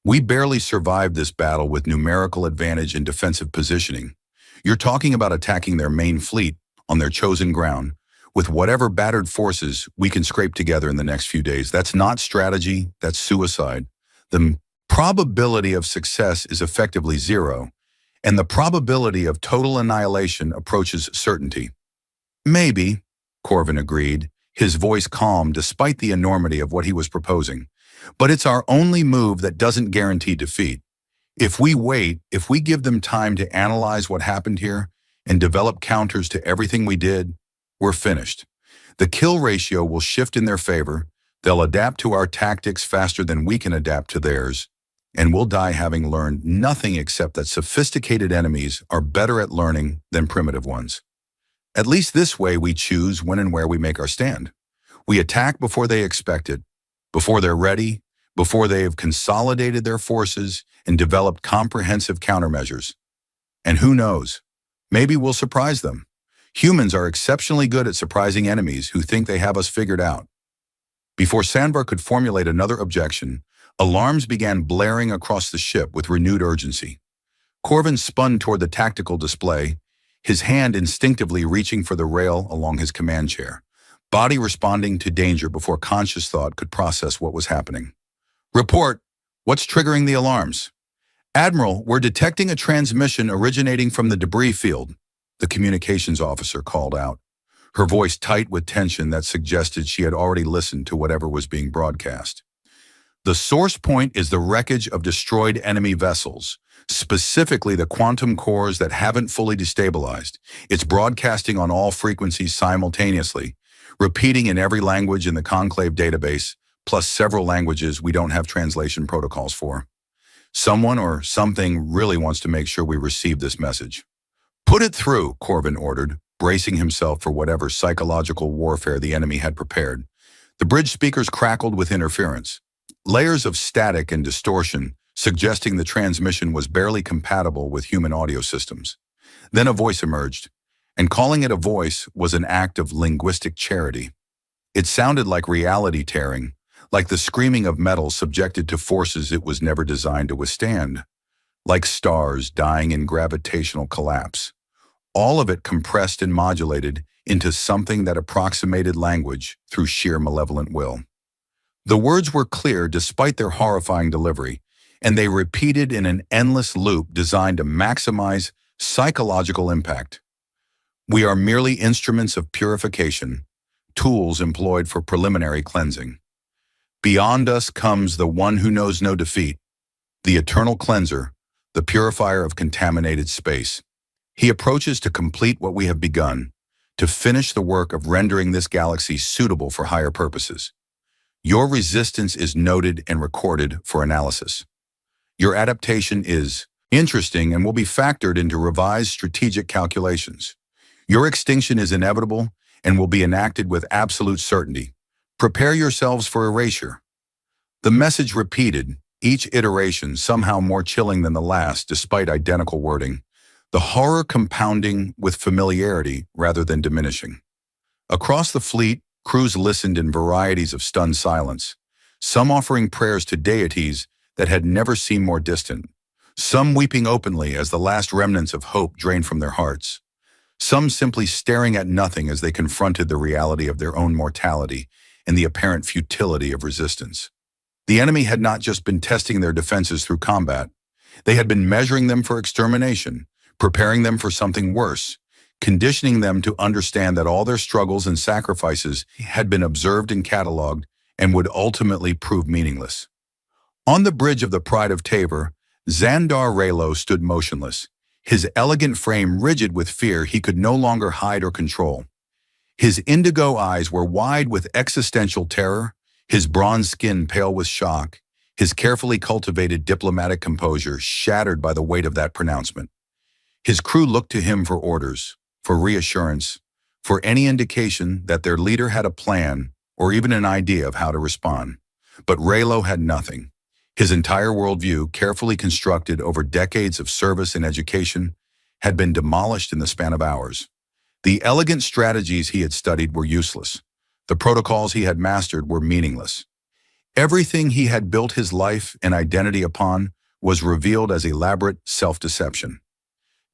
We barely survived this battle with numerical advantage and defensive positioning. You're talking about attacking their main fleet on their chosen ground with whatever battered forces we can scrape together in the next few days. That's not strategy, that's suicide. The probability of success is effectively 0, and the probability of total annihilation approaches certainty. Maybe, Corvin agreed, his voice calm despite the enormity of what he was proposing. But it's our only move that doesn't guarantee defeat. If we wait, if we give them time to analyze what happened here and develop counters to everything we did, we're finished. The kill ratio will shift in their favor, they'll adapt to our tactics faster than we can adapt to theirs, and we'll die having learned nothing except that sophisticated enemies are better at learning than primitive ones. At least this way we choose when and where we make our stand. We attack before they expect it, before they're ready, before they have consolidated their forces and developed comprehensive countermeasures. And who knows, maybe we'll surprise them. Humans are exceptionally good at surprising enemies who think they have us figured out. Before Sanvar could formulate another objection, alarms began blaring across the ship with renewed urgency. Corvin spun toward the tactical display, his hand instinctively reaching for the rail along his command chair, body responding to danger before conscious thought could process what was happening. Report, what's triggering the alarms? Admiral, we're detecting a transmission originating from the debris field, the communications officer called out, her voice tight with tension that suggested she had already listened to whatever was being broadcast. The source point is the wreckage of destroyed enemy vessels, specifically the quantum cores that haven't fully destabilized. It's broadcasting on all frequencies simultaneously, repeating in every language in the Conclave database, plus several languages we don't have translation protocols for. Someone or something really wants to make sure we receive this message. Put it through, Corvin ordered, bracing himself for whatever psychological warfare the enemy had prepared. The bridge speakers crackled with interference, layers of static and distortion suggesting the transmission was barely compatible with human audio systems. Then a voice emerged, and calling it a voice was an act of linguistic charity. It sounded like reality tearing, like the screaming of metal subjected to forces it was never designed to withstand, like stars dying in gravitational collapse. All of it compressed and modulated into something that approximated language through sheer malevolent will. The words were clear despite their horrifying delivery, and they repeated in an endless loop designed to maximize psychological impact. We are merely instruments of purification, tools employed for preliminary cleansing. Beyond us comes the one who knows no defeat, the eternal cleanser, the purifier of contaminated space. He approaches to complete what we have begun, to finish the work of rendering this galaxy suitable for higher purposes. Your resistance is noted and recorded for analysis. Your adaptation is interesting and will be factored into revised strategic calculations. Your extinction is inevitable and will be enacted with absolute certainty. Prepare yourselves for erasure. The message repeated, each iteration somehow more chilling than the last despite identical wording, the horror compounding with familiarity rather than diminishing. Across the fleet, crews listened in varieties of stunned silence, some offering prayers to deities that had never seemed more distant, some weeping openly as the last remnants of hope drained from their hearts, some simply staring at nothing as they confronted the reality of their own mortality and the apparent futility of resistance. The enemy had not just been testing their defenses through combat, they had been measuring them for extermination, preparing them for something worse, conditioning them to understand that all their struggles and sacrifices had been observed and cataloged and would ultimately prove meaningless. On the bridge of the Pride of Tabor, Xandar Raylo stood motionless, his elegant frame rigid with fear he could no longer hide or control. His indigo eyes were wide with existential terror, his bronze skin pale with shock, his carefully cultivated diplomatic composure shattered by the weight of that pronouncement. His crew looked to him for orders, for reassurance, for any indication that their leader had a plan or even an idea of how to respond. But Raylo had nothing. His entire worldview, carefully constructed over decades of service and education, had been demolished in the span of hours. The elegant strategies he had studied were useless. The protocols he had mastered were meaningless. Everything he had built his life and identity upon was revealed as elaborate self-deception.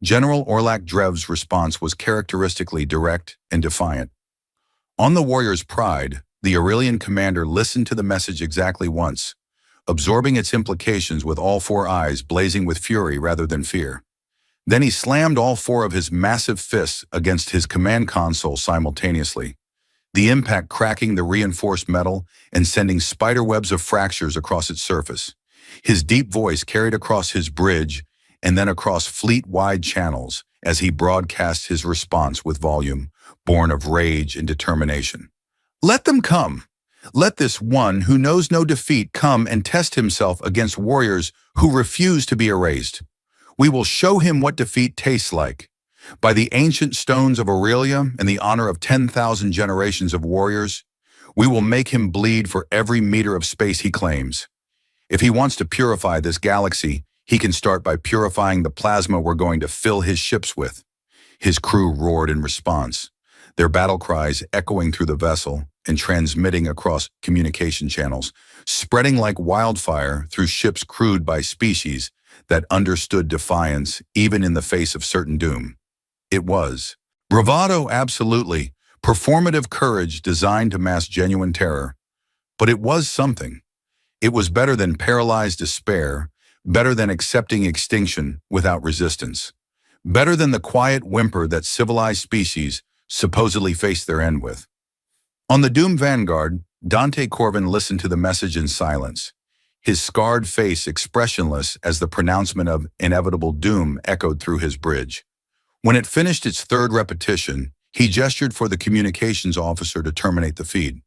General Orlak Drev's response was characteristically direct and defiant. On the warrior's pride, the Aurelian commander listened to the message exactly once, absorbing its implications with all four eyes blazing with fury rather than fear. Then he slammed all four of his massive fists against his command console simultaneously, the impact cracking the reinforced metal and sending spiderwebs of fractures across its surface. His deep voice carried across his bridge and then across fleet-wide channels as he broadcast his response with volume, born of rage and determination. Let them come. Let this one who knows no defeat come and test himself against warriors who refuse to be erased. We will show him what defeat tastes like. By the ancient stones of Aurelia and the honor of 10,000 generations of warriors, we will make him bleed for every meter of space he claims. If he wants to purify this galaxy, he can start by purifying the plasma we're going to fill his ships with. His crew roared in response, their battle cries echoing through the vessel and transmitting across communication channels, spreading like wildfire through ships crewed by species that understood defiance even in the face of certain doom. It was bravado, absolutely, performative courage designed to mask genuine terror. But it was something. It was better than paralyzed despair, better than accepting extinction without resistance, better than the quiet whimper that civilized species supposedly face their end with. On the doomed vanguard, Dante Corvin listened to the message in silence, his scarred face expressionless as the pronouncement of inevitable doom echoed through his bridge. When it finished its third repetition, he gestured for the communications officer to terminate the feed.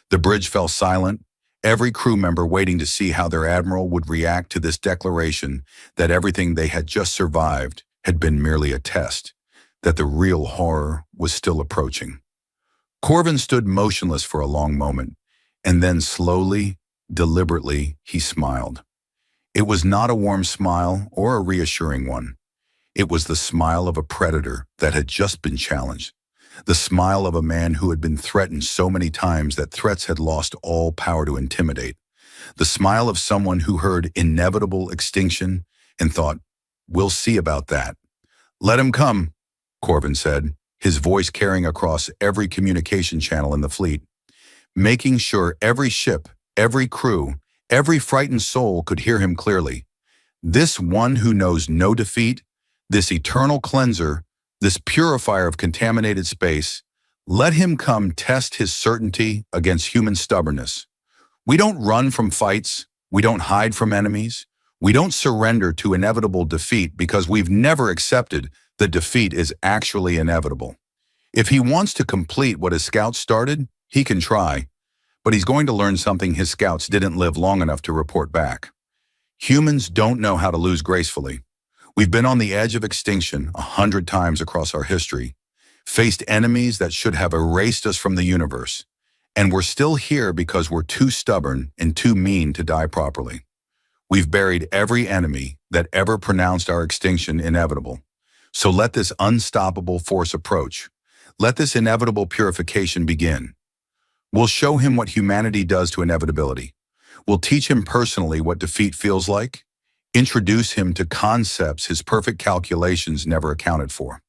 The bridge fell silent, every crew member waiting to see how their admiral would react to this declaration that everything they had just survived had been merely a test, that the real horror was still approaching. Corvin stood motionless for a long moment, and then slowly, deliberately, he smiled. It was not a warm smile or a reassuring one. It was the smile of a predator that had just been challenged. The smile of a man who had been threatened so many times that threats had lost all power to intimidate. The smile of someone who heard inevitable extinction and thought, "We'll see about that." "Let him come," Corvin said, his voice carrying across every communication channel in the fleet, making sure every ship, every crew, every frightened soul could hear him clearly. This one who knows no defeat, this eternal cleanser, this purifier of contaminated space, let him come test his certainty against human stubbornness. We don't run from fights. We don't hide from enemies. We don't surrender to inevitable defeat because we've never accepted that defeat is actually inevitable. If he wants to complete what his scouts started, he can try, but he's going to learn something his scouts didn't live long enough to report back. Humans don't know how to lose gracefully. We've been on the edge of extinction 100 times across our history, faced enemies that should have erased us from the universe, and we're still here because we're too stubborn and too mean to die properly. We've buried every enemy that ever pronounced our extinction inevitable. So let this unstoppable force approach. Let this inevitable purification begin. We'll show him what humanity does to inevitability. We'll teach him personally what defeat feels like, introduce him to concepts his perfect calculations never accounted for.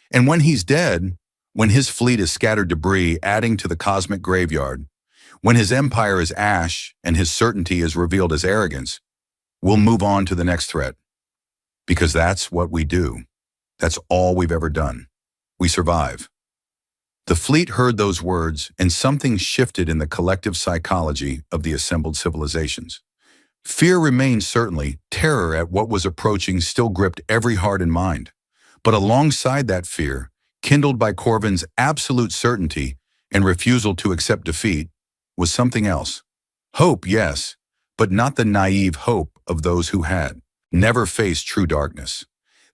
And when he's dead, when his fleet is scattered debris adding to the cosmic graveyard, when his empire is ash and his certainty is revealed as arrogance, we'll move on to the next threat. Because that's what we do. That's all we've ever done. We survive. The fleet heard those words, and something shifted in the collective psychology of the assembled civilizations. Fear remained certainly, terror at what was approaching still gripped every heart and mind. But alongside that fear, kindled by Corvin's absolute certainty and refusal to accept defeat, was something else. Hope, yes, but not the naive hope of those who had never faced true darkness.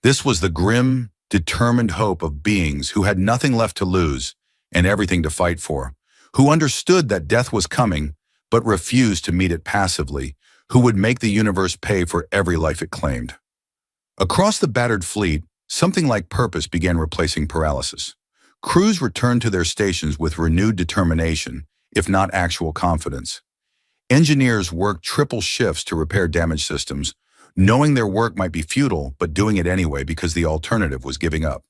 This was the grim, determined hope of beings who had nothing left to lose and everything to fight for, who understood that death was coming, but refused to meet it passively, who would make the universe pay for every life it claimed. Across the battered fleet, something like purpose began replacing paralysis. Crews returned to their stations with renewed determination, if not actual confidence. Engineers worked triple shifts to repair damaged systems, knowing their work might be futile, but doing it anyway because the alternative was giving up.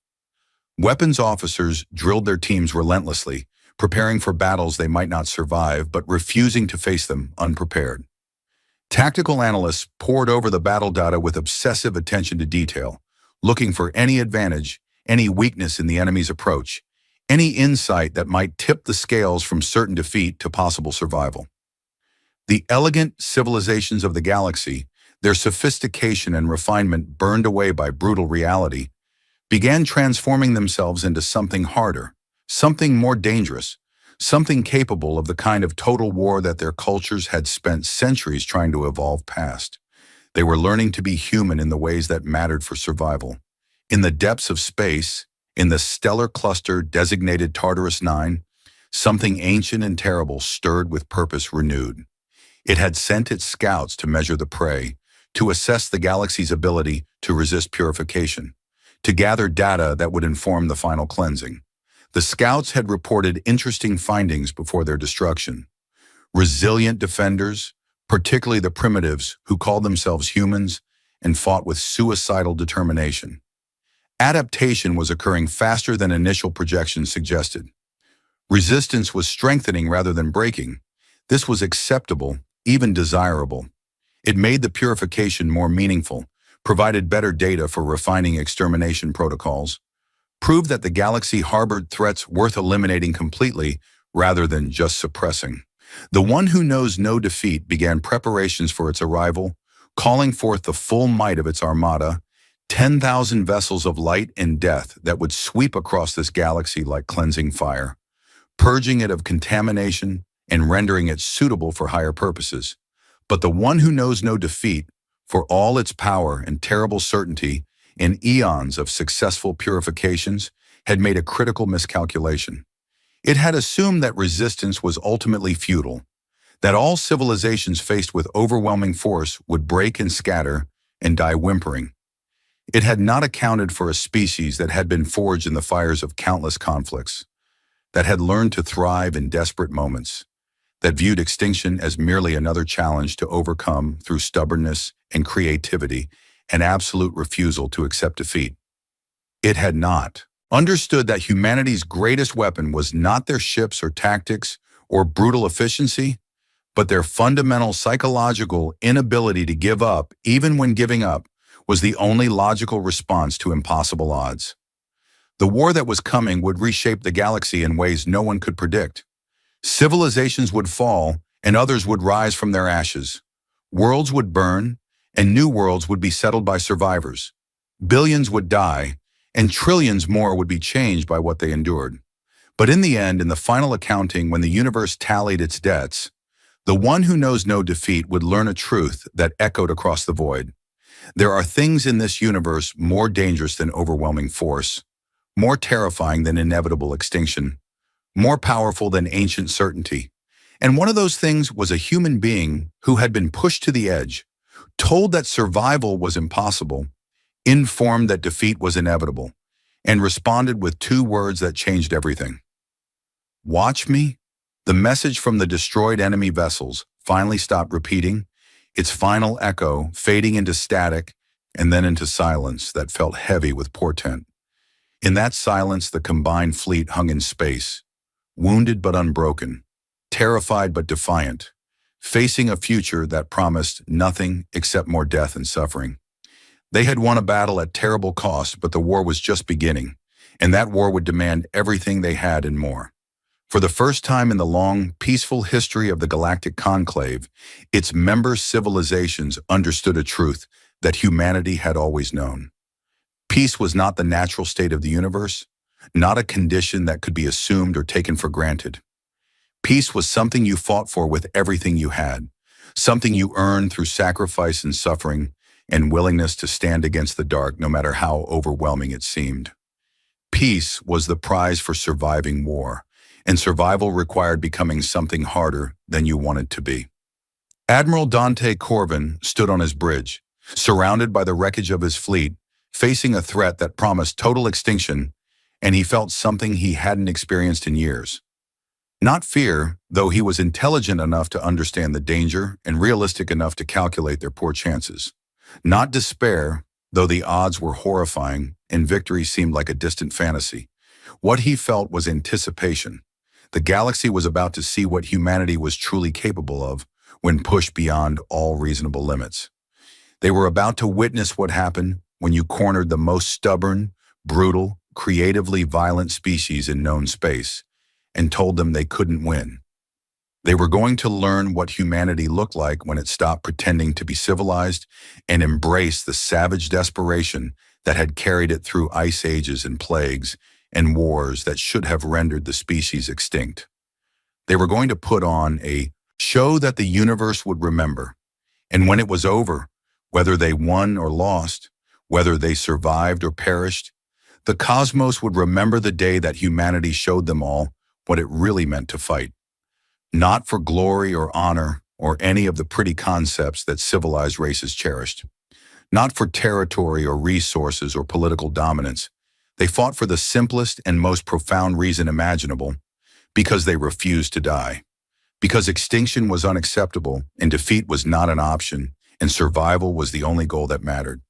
Weapons officers drilled their teams relentlessly, preparing for battles they might not survive, but refusing to face them unprepared. Tactical analysts pored over the battle data with obsessive attention to detail, looking for any advantage, any weakness in the enemy's approach, any insight that might tip the scales from certain defeat to possible survival. The elegant civilizations of the galaxy, their sophistication and refinement burned away by brutal reality, began transforming themselves into something harder, something more dangerous, something capable of the kind of total war that their cultures had spent centuries trying to evolve past. They were learning to be human in the ways that mattered for survival. In the depths of space, in the stellar cluster designated Tartarus 9, something ancient and terrible stirred with purpose renewed. It had sent its scouts to measure the prey, to assess the galaxy's ability to resist purification, to gather data that would inform the final cleansing. The scouts had reported interesting findings before their destruction. Resilient defenders, particularly the primitives who called themselves humans and fought with suicidal determination. Adaptation was occurring faster than initial projections suggested. Resistance was strengthening rather than breaking. This was acceptable, even desirable. It made the purification more meaningful, provided better data for refining extermination protocols, proved that the galaxy harbored threats worth eliminating completely rather than just suppressing. The one who knows no defeat began preparations for its arrival, calling forth the full might of its armada, 10,000 vessels of light and death that would sweep across this galaxy like cleansing fire, purging it of contamination and rendering it suitable for higher purposes. But the one who knows no defeat, for all its power and terrible certainty in eons of successful purifications, had made a critical miscalculation. It had assumed that resistance was ultimately futile, that all civilizations faced with overwhelming force would break and scatter and die whimpering. It had not accounted for a species that had been forged in the fires of countless conflicts, that had learned to thrive in desperate moments, that viewed extinction as merely another challenge to overcome through stubbornness and creativity and absolute refusal to accept defeat. It had not understood that humanity's greatest weapon was not their ships or tactics or brutal efficiency, but their fundamental psychological inability to give up, even when giving up was the only logical response to impossible odds. The war that was coming would reshape the galaxy in ways no one could predict. Civilizations would fall, and others would rise from their ashes. Worlds would burn, and new worlds would be settled by survivors. Billions would die, and trillions more would be changed by what they endured. But in the end, in the final accounting, when the universe tallied its debts, the one who knows no defeat would learn a truth that echoed across the void. There are things in this universe more dangerous than overwhelming force, more terrifying than inevitable extinction, more powerful than ancient certainty. And one of those things was a human being who had been pushed to the edge, told that survival was impossible, informed that defeat was inevitable, and responded with two words that changed everything. Watch me. The message from the destroyed enemy vessels finally stopped repeating, its final echo fading into static and then into silence that felt heavy with portent. In that silence, the combined fleet hung in space, wounded but unbroken, terrified but defiant, facing a future that promised nothing except more death and suffering. They had won a battle at terrible cost, but the war was just beginning, and that war would demand everything they had and more. For the first time in the long, peaceful history of the Galactic Conclave, its member civilizations understood a truth that humanity had always known. Peace was not the natural state of the universe, not a condition that could be assumed or taken for granted. Peace was something you fought for with everything you had, something you earned through sacrifice and suffering and willingness to stand against the dark no matter how overwhelming it seemed. Peace was the prize for surviving war, and survival required becoming something harder than you wanted to be. Admiral Dante Corvin stood on his bridge, surrounded by the wreckage of his fleet, facing a threat that promised total extinction, and he felt something he hadn't experienced in years. Not fear, though he was intelligent enough to understand the danger and realistic enough to calculate their poor chances. Not despair, though the odds were horrifying and victory seemed like a distant fantasy. What he felt was anticipation. The galaxy was about to see what humanity was truly capable of when pushed beyond all reasonable limits. They were about to witness what happened when you cornered the most stubborn, brutal, creatively violent species in known space and told them they couldn't win. They were going to learn what humanity looked like when it stopped pretending to be civilized and embraced the savage desperation that had carried it through ice ages and plagues and wars that should have rendered the species extinct. They were going to put on a show that the universe would remember. And when it was over, whether they won or lost, whether they survived or perished, the cosmos would remember the day that humanity showed them all what it really meant to fight. Not for glory or honor or any of the pretty concepts that civilized races cherished. Not for territory or resources or political dominance. They fought for the simplest and most profound reason imaginable, because they refused to die. Because extinction was unacceptable and defeat was not an option and survival was the only goal that mattered.